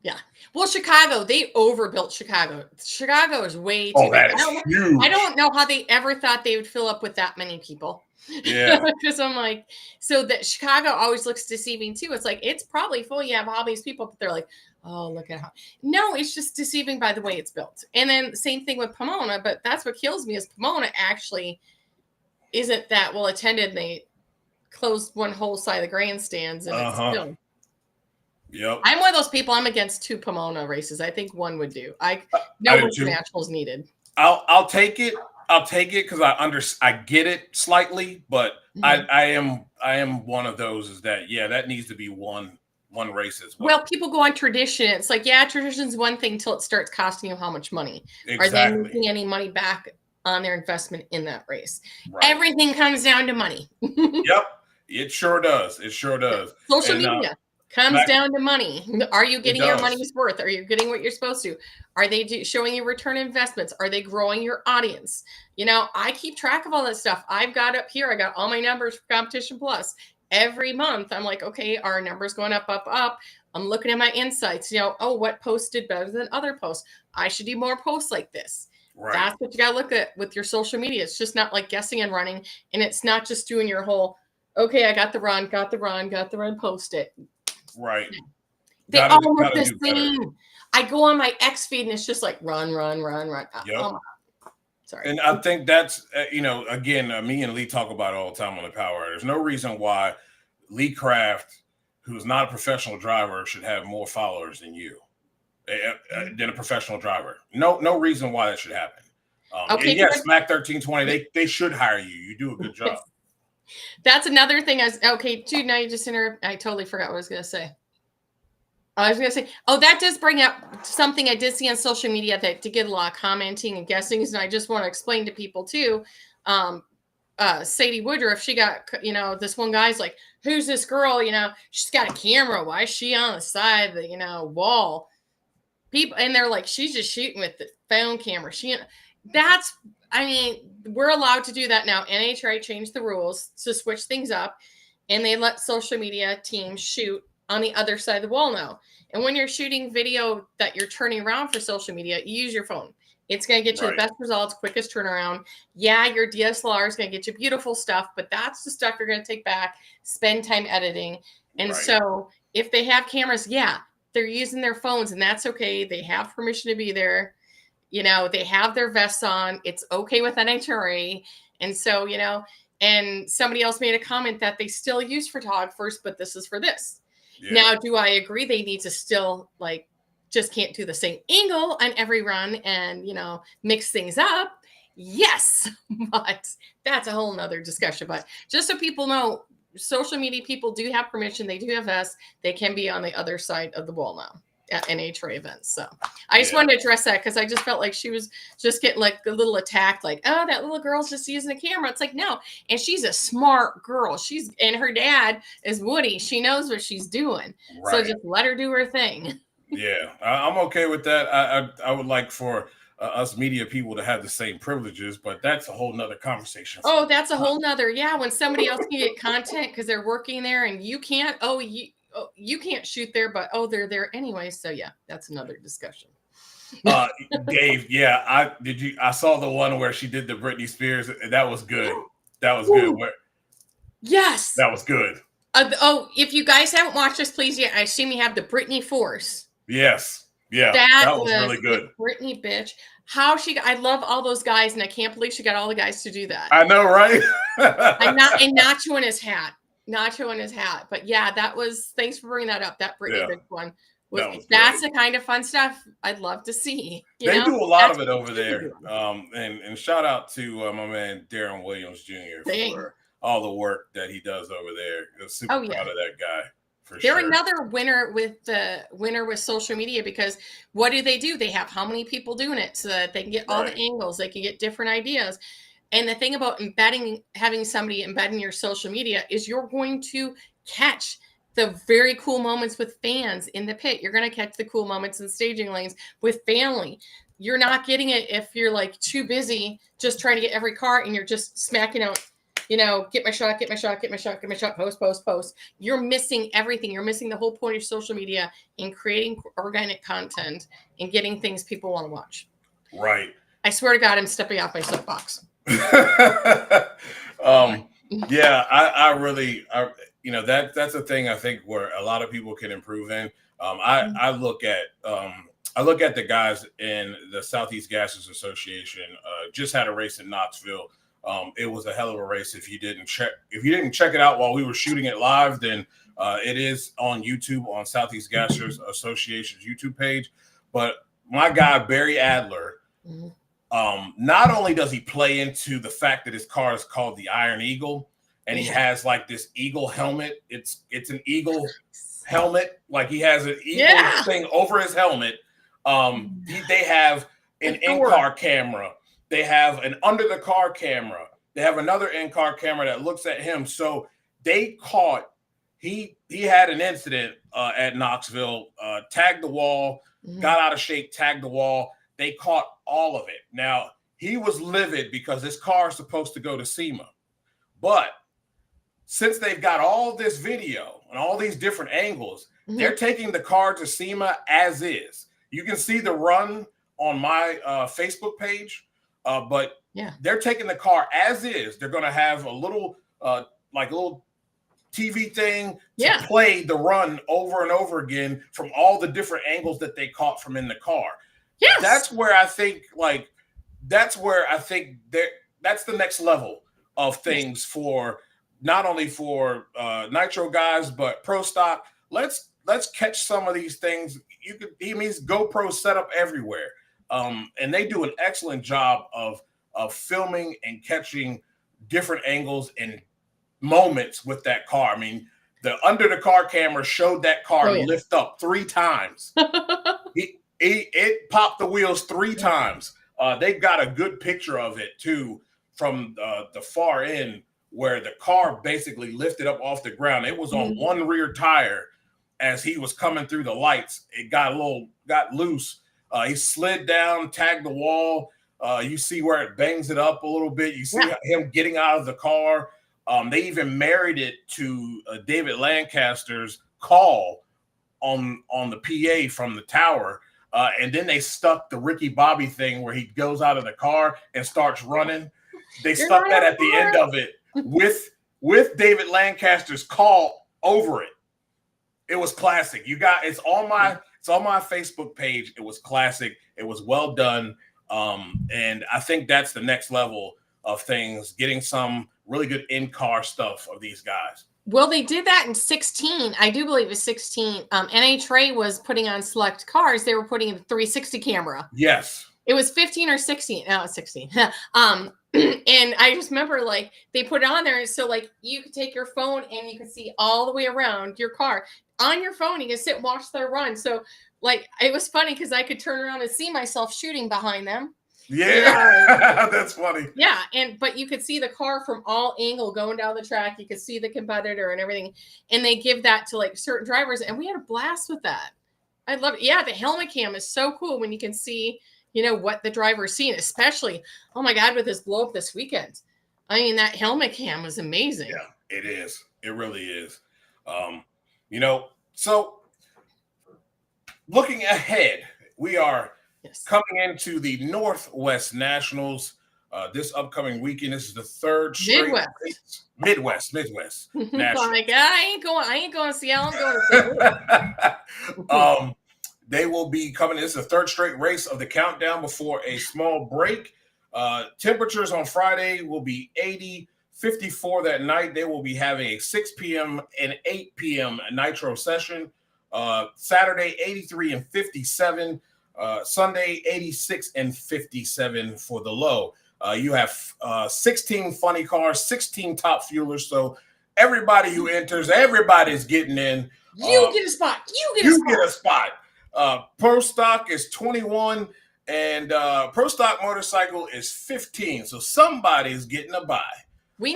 Yeah. Well, Chicago, they overbuilt Chicago. Chicago is way too Oh, big. that is huge. I don't know how they ever thought they would fill up with that many people. Yeah. Because I'm like, so that Chicago always looks deceiving too. It's like, it's probably full. You have all these people, but they're like, oh, look at how. No, it's just deceiving by the way it's built. And then same thing with Pomona, but that's what kills me is Pomona actually isn't that well attended. And they closed one whole side of the grandstands and it's still. Yep. I'm one of those people. I'm against 2 Pomona races. I think 1 would do. No internationals needed. I'll take it. I'll take it because I get it slightly, but I am one of those is that that needs to be one race as well. Well, people go on tradition. It's like tradition's one thing until it starts costing you how much money. Exactly. Are they making any money back on their investment in that race? Right. Everything comes down to money. Yep, it sure does. It sure does. Social media comes down to money. Are you getting your money's worth? Are you getting what you're supposed to? Are they showing you return investments? Are they growing your audience? You know, I keep track of all that stuff. I've got up here, I got all my numbers for Competition Plus. Every month, I'm like, okay, our numbers going up, up, up. I'm looking at my insights, you know, what post did better than other posts? I should do more posts like this. Right. That's what you got to look at with your social media. It's just not like guessing and running. And it's not just doing your whole, okay, I got the run, post it. Right. They all look the same. I go on my X feed and it's just like run. Yep. Oh, sorry. And I think that's, again, me and Lee talk about it all the time on the Power. There's no reason why Lee Craft, who's not a professional driver, should have more followers than you, than a professional driver. No reason why that should happen. Okay, and yes, Smack 1320, they should hire you. You do a good job. That's another thing. Dude, now you just I totally forgot what I was going to say. That does bring up something I did see on social media that to get a lot of commenting and guessings. And I just want to explain to people too. Sadie Woodruff, she got, this one guy's like, who's this girl? She's got a camera. Why is she on the side of the, wall? People, and they're like, she's just shooting with the phone camera. We're allowed to do that now. NHRA changed the rules to switch things up, and they let social media teams shoot on the other side of the wall now. And when you're shooting video that you're turning around for social media, you use your phone. It's going to get you the best results, quickest turnaround. Yeah, your DSLR is going to get you beautiful stuff, but that's the stuff you're going to take back, spend time editing. And so if they have cameras, they're using their phones, and that's okay. They have permission to be there. They have their vests on. It's okay with NHRA. And so, and somebody else made a comment that they still use photographers, but this is for this. Yeah. Now, do I agree they need to still just can't do the same angle on every run and, mix things up? Yes, but that's a whole nother discussion. But just so people know, social media people do have permission. They do have vests. They can be on the other side of the wall now at NHRA events. So I just wanted to address that because I just felt like she was just getting a little attacked, like, oh, that little girl's just using a camera. It's like, no. And she's a smart girl. And her dad is Woody. She knows what she's doing. Right. So just let her do her thing. Yeah, I'm okay with that. I would like for us media people to have the same privileges, but that's a whole nother conversation. Oh, that's a whole nother. Yeah. When somebody else can get content because they're working there and you can't, you can't shoot there, but they're there anyway. So yeah, that's another discussion. Dave, I saw the one where she did the Britney Spears. That was good. That was good. Yes. That was good. If you guys haven't watched this, please, I assume you have the Britney Force. Yes. Yeah. That was really good. Britney bitch. I love all those guys, and I can't believe she got all the guys to do that. I know, right? And Nacho in his hat. But yeah, thanks for bringing that up. That Britney bitch one. That's the kind of fun stuff I'd love to see. They do a lot of it over there. And shout out to my man Darren Williams Jr. for all the work that he does over there. I'm super proud of that guy. They're another winner with social media because what do? They have how many people doing it so that they can get all the angles, they can get different ideas. And the thing about having somebody embedding your social media is you're going to catch the very cool moments with fans in the pit. You're going to catch the cool moments in staging lanes with family. you're not getting it if you're like too busy just trying to get every car and you're just smacking out, get my shot, post. You're missing everything. You're missing the whole point of social media in creating organic content and getting things people want to watch. Right. I swear to God, I'm stepping off my soapbox. Yeah, I really, that's a thing I think where a lot of people can improve in. I look at the guys in the Southeast Gassers Association. Just had a race in Knoxville. It was a hell of a race. If you didn't check it out while we were shooting it live, then it is on YouTube on Southeast Gassers Association's YouTube page. But my guy Barry Adler, not only does he play into the fact that his car is called the Iron Eagle, and he has like this eagle helmet. It's an eagle helmet, like he has an eagle thing over his helmet. They have an in-car camera. They have an under-the-car camera. They have another in-car camera that looks at him. So they caught. He had an incident at Knoxville. Tagged the wall. Got out of shape. Tagged the wall. They caught all of it. Now, he was livid because his car is supposed to go to SEMA. But since they've got all this video and all these different angles, they're taking the car to SEMA as is. You can see the run on my Facebook page, but they're taking the car as is. They're going to have a little TV thing to play the run over and over again from all the different angles that they caught from in the car. Yes. That's where I think that's the next level of things for not only for Nitro guys, but Pro Stock. Let's catch some of these things. He means GoPro set up everywhere. And they do an excellent job of filming and catching different angles and moments with that car. I mean, the under the car camera showed that car lift up 3 times. It popped the wheels 3 times. They've got a good picture of it too from the far end where the car basically lifted up off the ground. It was on one rear tire as he was coming through the lights. It got loose. He slid down, tagged the wall. You see where it bangs it up a little bit. You see him getting out of the car. They even married it to David Lancaster's call on the PA from the tower. And then they stuck the Ricky Bobby thing where he goes out of the car and starts running. They stuck that at the end of it with David Lancaster's call over it. It was classic. It's on my Facebook page. It was classic. It was well done. And I think that's the next level of things, getting some really good in-car stuff of these guys. Well, they did that in 16. I do believe it was 16. NHRA was putting on select cars. They were putting in the 360 camera. Yes. It was 15 or 16. No, it was 16. And I just remember like they put it on there. So like you could take your phone and you could see all the way around your car on your phone. You can sit and watch their run. So like, it was funny because I could turn around and see myself shooting behind them. Yeah, that's funny. Yeah, but you could see the car from all angle going down the track. You could see the competitor and everything, and they give that to like certain drivers, and we had a blast with that. I love it. Yeah, the helmet cam is so cool when you can see, what the driver's seeing, especially, oh my God, with this blow up this weekend. I mean, that helmet cam was amazing. Yeah, it is. It really is. So looking ahead, we are coming into the Northwest Nationals this upcoming weekend. This is the third straight Midwest Nationals. Like, I ain't going to Seattle. I'm going to they will be coming. This is the third straight race of the countdown before a small break. Temperatures on Friday will be 80, 54 that night. They will be having a 6 p.m. and 8 p.m. nitro session. Saturday, 83 and 57. Sunday, 86 and 57 for the low. You have 16 funny cars, 16 top fuelers. So everybody who enters, everybody's getting in. You get a spot. You get a spot. Pro Stock is 21 and Pro Stock Motorcycle is 15. So somebody's getting a buy. We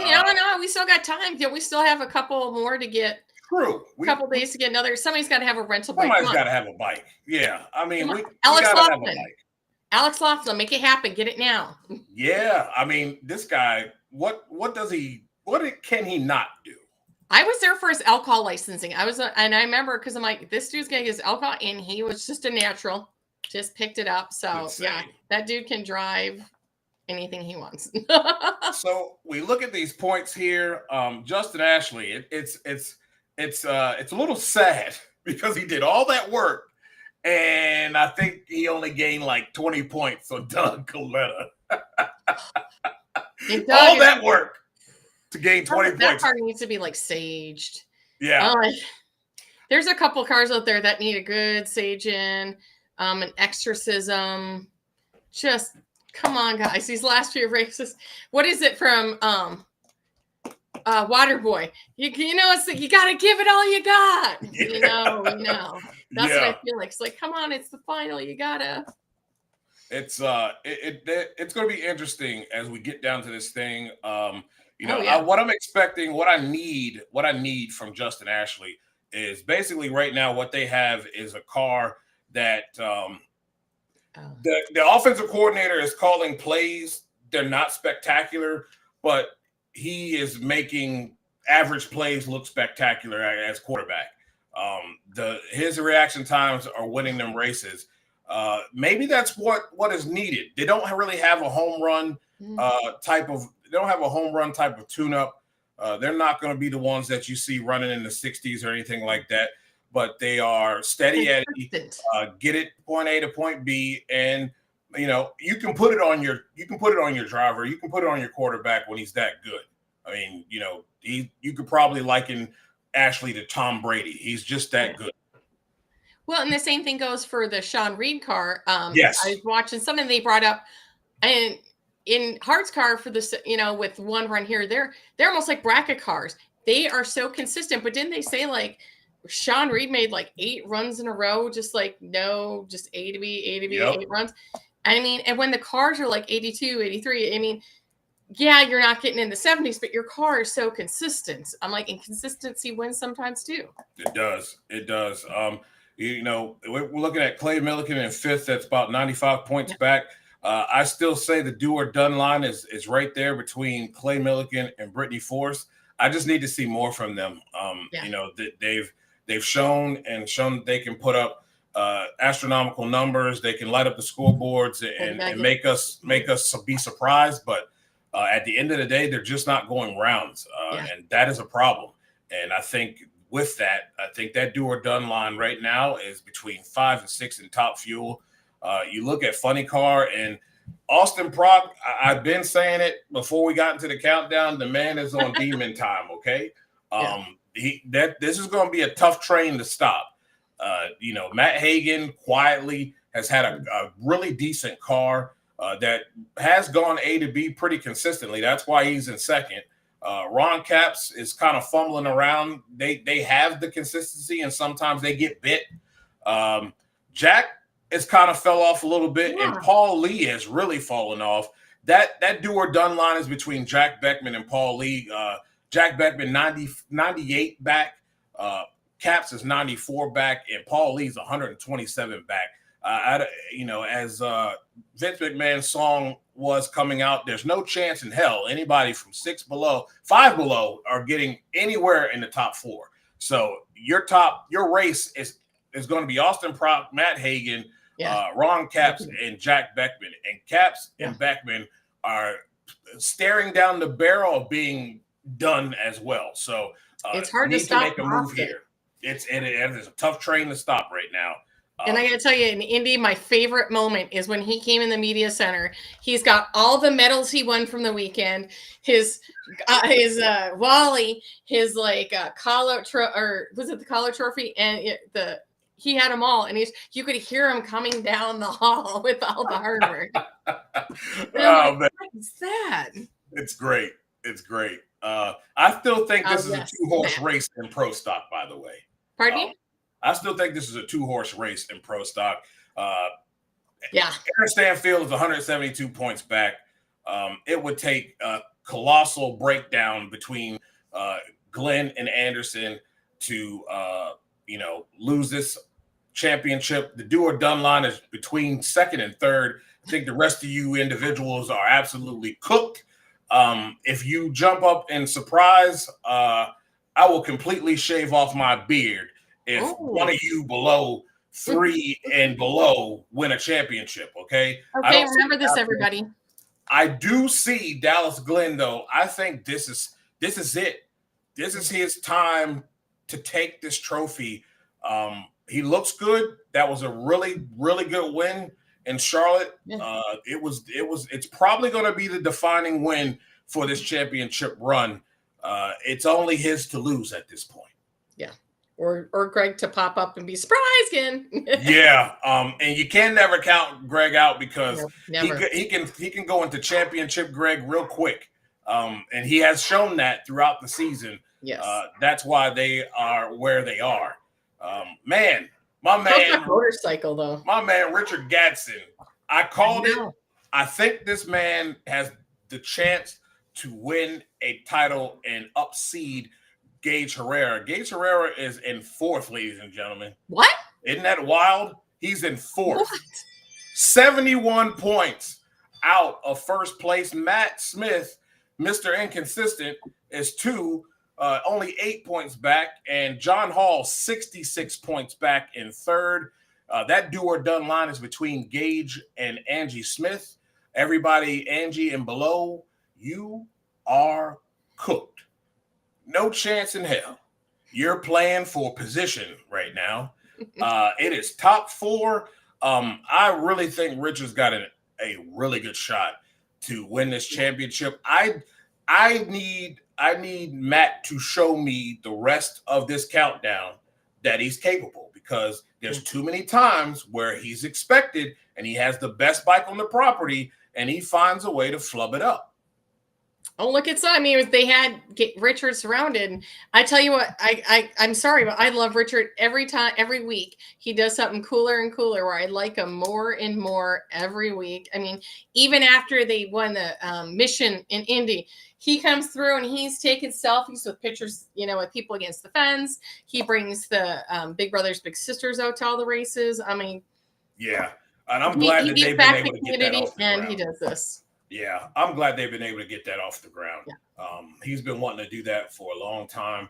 still got time. We still have a couple more to get. True. A couple days to get another. Somebody's got to have a rental bike. Somebody's got to have a bike. Yeah. I mean, we Alex got to have a bike. Alex Laughlin, make it happen. Get it now. Yeah, I mean, this guy, what can he not do? I was there for his alcohol licensing. And I remember because I'm like, this dude's gonna get his alcohol, and he was just a natural, just picked it up. So yeah, that dude can drive anything he wants. So we look at these points here. Justin Ashley, it's a little sad because he did all that work, and I think he only gained like 20 points on Doug Coletta. All that work to gain 20 points. That car needs to be like saged. Yeah. There's a couple cars out there that need a good saging, an exorcism. Just come on, guys. These last few races. What is it from Waterboy? You know, it's like you got to give it all you got. Yeah. You know. That's what I feel like. It's like, come on, it's the final. You gotta. It's going to be interesting as we get down to this thing. What I'm expecting, what I need from Justin Ashley is basically right now what they have is a car that the offensive coordinator is calling plays. They're not spectacular, but he is making average plays look spectacular as quarterback. His reaction times are winning them races. Maybe that's what is needed. They don't really have a home run type of tune-up. They're not going to be the ones that you see running in the 60s or anything like that, but they are steady at get it point A to point B, and you can put it on your driver, you can put it on your quarterback when he's that good. I mean, you could probably liken Ashley to Tom Brady. He's just that good. Well, and the same thing goes for the Sean Reed car. Yes. I was watching something they brought up, and in Hart's car for this, with one run here, they're almost like bracket cars. They are so consistent. But didn't they say like Sean Reed made like 8 runs in a row, just like just A to B, 8 runs. I mean, and when the cars are like 82, 83, I mean, yeah, you're not getting in the 70s, but your car is so consistent. I'm like, inconsistency wins sometimes too. It does. We're looking at Clay Millican in 5th. That's about 95 points back. I still say the do or done line is right there between Clay Millican and Brittany Force. I just need to see more from them. They've shown that they can put up astronomical numbers. They can light up the scoreboards and make us be surprised. But at the end of the day, they're just not going rounds, and that is a problem. And I think with that, that do or done line right now is between 5 and 6 in Top Fuel. You look at Funny Car and Austin Prock. I've been saying it before we got into the countdown. The man is on demon time. Okay, this is going to be a tough train to stop. Matt Hagan quietly has had a really decent car that has gone A to B pretty consistently. That's why he's in 2nd. Ron Capps is kind of fumbling around. They have the consistency, and sometimes they get bit. Jack has kind of fell off a little bit, and Paul Lee has really fallen off. That do or done line is between Jack Beckman and Paul Lee. Jack Beckman 98 back, Capps is 94 back, and Paul Lee's 127 back. As Vince McMahon's song was coming out, there's no chance in hell anybody from 5 below are getting anywhere in the top 4. So your race is going to be Austin Prock, Matt Hagan, Ron Capps, and Jack Beckman. And Capps and Beckman are staring down the barrel of being done as well. So it's hard to stop. Make a move here. It's a tough train to stop right now. And I got to tell you, in Indy, my favorite moment is when he came in the media center. He's got all the medals he won from the weekend. His Wally, his collar or was it the collar trophy? And he had them all, and you could hear him coming down the hall with all the hard work. Man. What is that? It's great. It's great. I still think this is a 2-horse race in pro stock, by the way. Pardon me? I still think this is a 2-horse race in pro stock. Aaron Stanfield is 172 points back. It would take a colossal breakdown between Glenn and Anderson to lose this championship. The do or done line is between 2nd and 3rd. I think the rest of you individuals are absolutely cooked. If you jump up and surprise, I will completely shave off my beard if one of you below 3 and below win a championship. Okay. Okay, remember this, everybody. I do see Dallas Glenn, though. I think this is it. This is his time to take this trophy. He looks good. That was a really, really good win in Charlotte. Yeah. It's probably going to be the defining win for this championship run. It's only his to lose at this point. Yeah. Or Greg to pop up and be surprised again. Yeah. And you can never count Greg out because never. he can go into championship Greg real quick. And he has shown that throughout the season. Yes. That's why they are where they are. My motorcycle though. My man Richard Gatson. I called it. I think this man has the chance to win a title and upseed Gage Herrera. Gage Herrera is in 4th, ladies and gentlemen. What? Isn't that wild? He's in 4th. What? 71 points out of 1st place. Matt Smith, Mr. Inconsistent, is 2, only 8 points back. And John Hall, 66 points back in 3rd. That do or done line is between Gage and Angie Smith. Everybody, Angie and below, you are cooked. No chance in hell. You're playing for position right now. It is top 4. I really think Richard's got a really good shot to win this championship. I need Matt to show me the rest of this countdown that he's capable, because there's too many times where he's expected and he has the best bike on the property and he finds a way to flub it up. Oh, look, it's, I mean, they had Richard surrounded. I tell you what, I'm sorry, but I love Richard every week. He does something cooler and cooler where I like him more and more every week. I mean, even after they won the mission in Indy, he comes through and he's taking selfies with pictures, with people against the fence. He brings the Big Brothers, Big Sisters out to all the races. I mean, yeah. And I'm glad that they've been able to get that off the ground. And he does this. Yeah, I'm glad they've been able to get that off the ground. Yeah. He's been wanting to do that for a long time.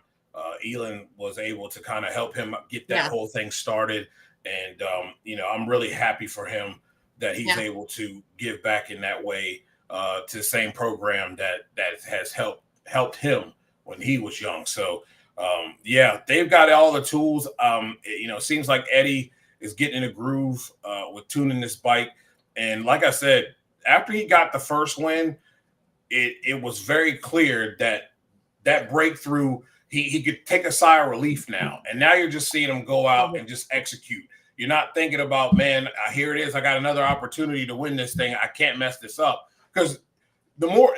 Elon was able to kind of help him get that whole thing started. And, I'm really happy for him that he's able to give back in that way to the same program that has helped him when he was young. So, they've got all the tools. It seems like Eddie is getting in a groove with tuning this bike. And like I said, after he got the first win, it was very clear that breakthrough, he could take a sigh of relief now. And now you're just seeing him go out and just execute. You're not thinking about, man, here it is. I got another opportunity to win this thing. I can't mess this up. Because the more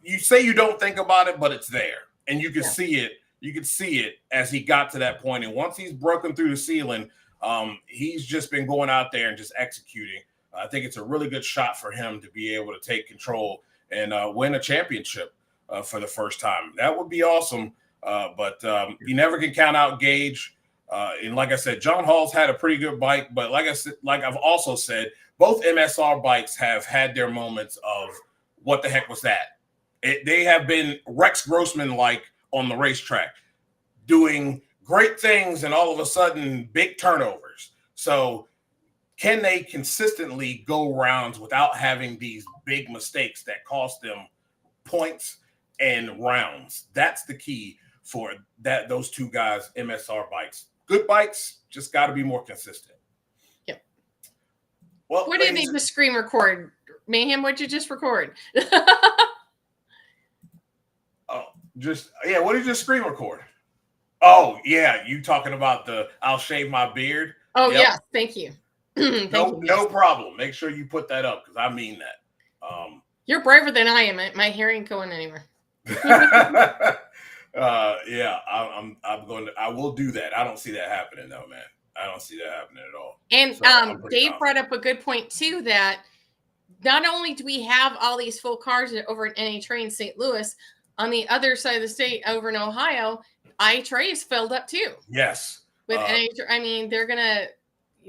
you say you don't think about it, but it's there. And you can see it. You could see it as he got to that point. And once he's broken through the ceiling, he's just been going out there and just executing. I think it's a really good shot for him to be able to take control and win a championship for the first time. That would be awesome. But you never can count out Gage. And like I said, John Hall's had a pretty good bike. But like I've also said, both MSR bikes have had their moments of what the heck was that? They have been Rex Grossman-like on the racetrack, doing great things and all of a sudden big turnovers. So can they consistently go rounds without having these big mistakes that cost them points and rounds? That's the key for those two guys, MSR bikes. Good bikes, just got to be more consistent. Yep. Well, what did you just screen record? Mayhem, what'd you just record? What did you just screen record? Oh, yeah, you talking about the I'll shave my beard? Oh, yeah, thank you. No problem. Make sure you put that up because I mean that. You're braver than I am. My hair ain't going anywhere. I'm going to. I will do that. I don't see that happening though, man. I don't see that happening at all. And Dave brought up a good point too, that not only do we have all these full cars over at NHRA in St. Louis, on the other side of the state over in Ohio, NHRA is filled up too. Yes. With NHRA, I mean, they're gonna.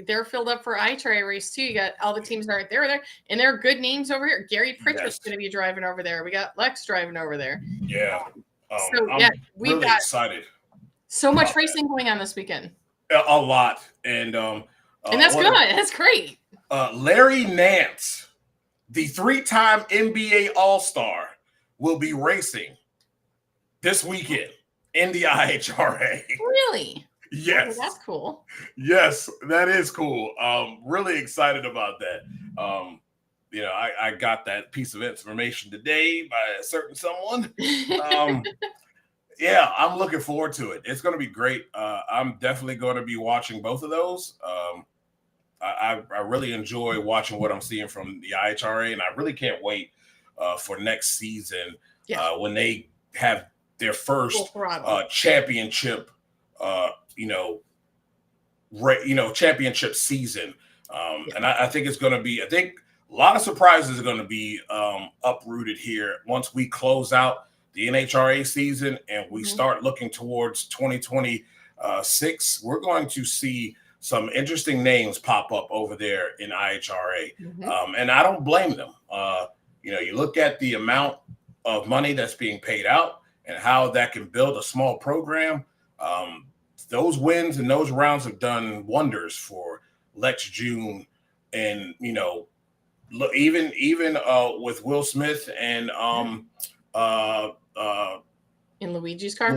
they're filled up for NHRA race too. You got all the teams that are there, and there are good names over here. Gary Pritchard's going to be driving over there. We got Lex driving over there. Yeah. So I'm yeah, we've really got excited. so much racing going on this weekend. A lot, and that's good. That's great. Larry Nance, the 3-time NBA All-Star, will be racing this weekend in the NHRA. Really? Yes. Oh, that's cool. Yes, that is cool. Really excited about that. I got that piece of information today by a certain someone. Yeah, I'm looking forward to it. It's going to be great. I'm definitely going to be watching both of those. I really enjoy watching what I'm seeing from the NHRA, and I really can't wait for next season when they have their first championship, championship season. And I think it's going to be. I think a lot of surprises are going to be uprooted here once we close out the NHRA season and we start looking towards 2026. We're going to see some interesting names pop up over there in NHRA. And I don't blame them. You look at the amount of money that's being paid out and how that can build a small program. Those wins and those rounds have done wonders for Lex June. And, even with Will Smith and in Luigi's car.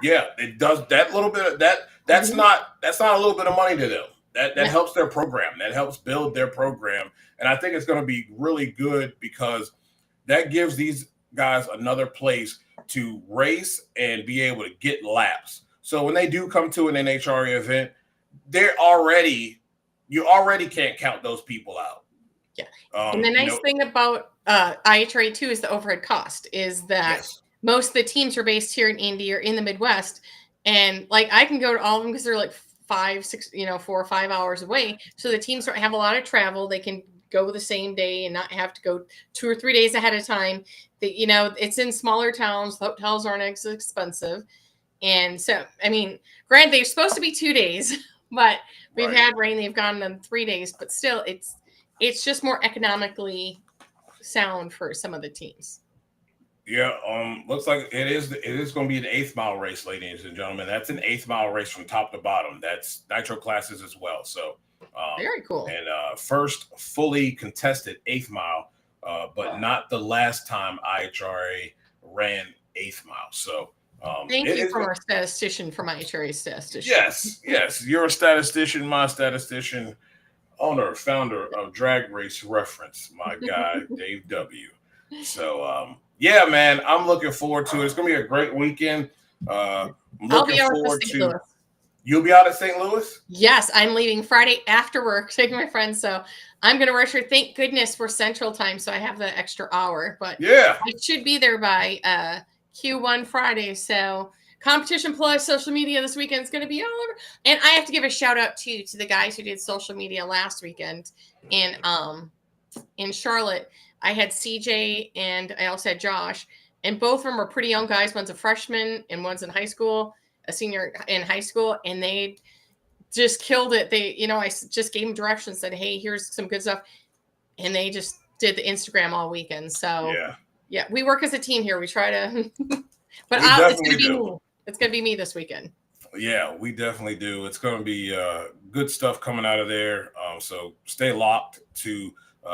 Yeah, it does that little bit of that. That's not a little bit of money to them. That helps their program. That helps build their program. And I think it's going to be really good because that gives these guys another place to race and be able to get laps. So when they do come to an NHRA event, you already can't count those people out. Yeah. And the nice thing about NHRA too is the overhead cost is that most of the teams are based here in Indy or in the Midwest. And like I can go to all of them because they're like 4 or 5 hours away. So the teams don't have a lot of travel. They can go the same day and not have to go 2 or 3 days ahead of time. It's in smaller towns. The hotels aren't as expensive. And so, I mean, granted, they're supposed to be 2 days, but we've had rain. They've gone on 3 days, but still it's just more economically sound for some of the teams. Yeah, looks like it is going to be an 8th mile race, ladies and gentlemen. That's an 8th mile race from top to bottom. That's nitro classes as well. So very cool. And first fully contested 8th mile, but not the last time NHRA ran 8th mile. So thank you from our statistician from NHRA statistician. Yes, you're a statistician, my statistician, owner, founder of Drag Race Reference, my guy Dave W. So yeah, man, I'm looking forward to it. It's gonna be a great weekend. I'm looking forward to. You'll be out at St. Louis? Yes, I'm leaving Friday after work, taking my friends. So I'm gonna rush her. Thank goodness for Central Time, so I have the extra hour. But yeah, I should be there by Q1 Friday. So Competition Plus social media this weekend is going to be all over. And I have to give a shout out to the guys who did social media last weekend in Charlotte. I had CJ and I also had Josh, and both of them are pretty young guys. One's a freshman and one's in high school, a senior in high school, and they just killed it. I just gave them directions, said, hey, here's some good stuff. And they just did the Instagram all weekend. So yeah, we work as a team here. We try to, but it's going to be me this weekend. Yeah, we definitely do. It's going to be good stuff coming out of there. So stay locked to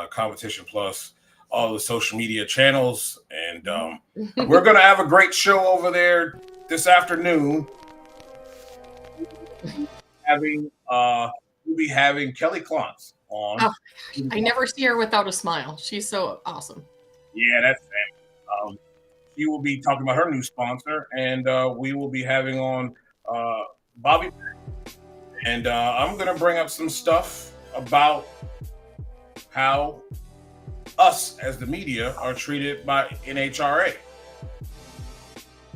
Competition Plus, all the social media channels. And we're going to have a great show over there this afternoon. We'll be having Kelly Klontz on. Oh, I never see her without a smile. She's so awesome. Yeah, that's it. She will be talking about her new sponsor, and we will be having on Bobby. And I'm going to bring up some stuff about how us as the media are treated by NHRA.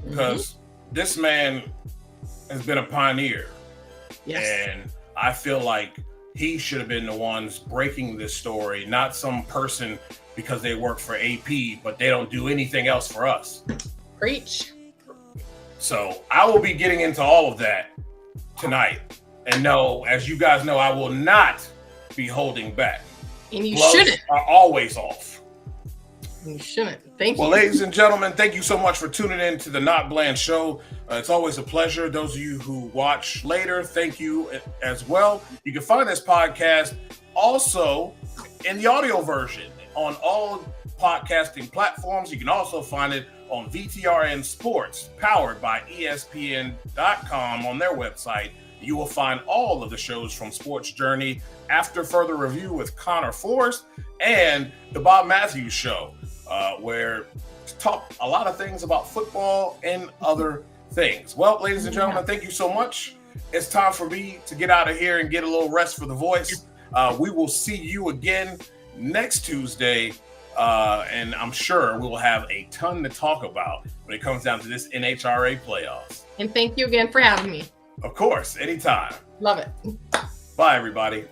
Because this man has been a pioneer. Yes. And I feel like he should have been the ones breaking this story, not some person because they work for AP, but they don't do anything else for us. Preach. So I will be getting into all of that tonight. And no, as you guys know, I will not be holding back. And you Gloves shouldn't. are always off. You shouldn't. Thank Well, you. ladies and gentlemen, thank you so much for tuning in to the Not Bland Show. It's always a pleasure. Those of you who watch later, thank you as well. You can find this podcast also in the audio version on all podcasting platforms. You can also find it on VTRN Sports, powered by ESPN.com on their website. You will find all of the shows from Sports Journey, After Further Review with Connor Forrest, and the Bob Matthews Show, where we talk a lot of things about football and other things. Well, ladies and gentlemen, thank you so much. It's time for me to get out of here and get a little rest for the voice. We will see you again next Tuesday, and I'm sure we'll have a ton to talk about when it comes down to this NHRA playoffs. And thank you again for having me. Of course, anytime. Love it. Bye, everybody.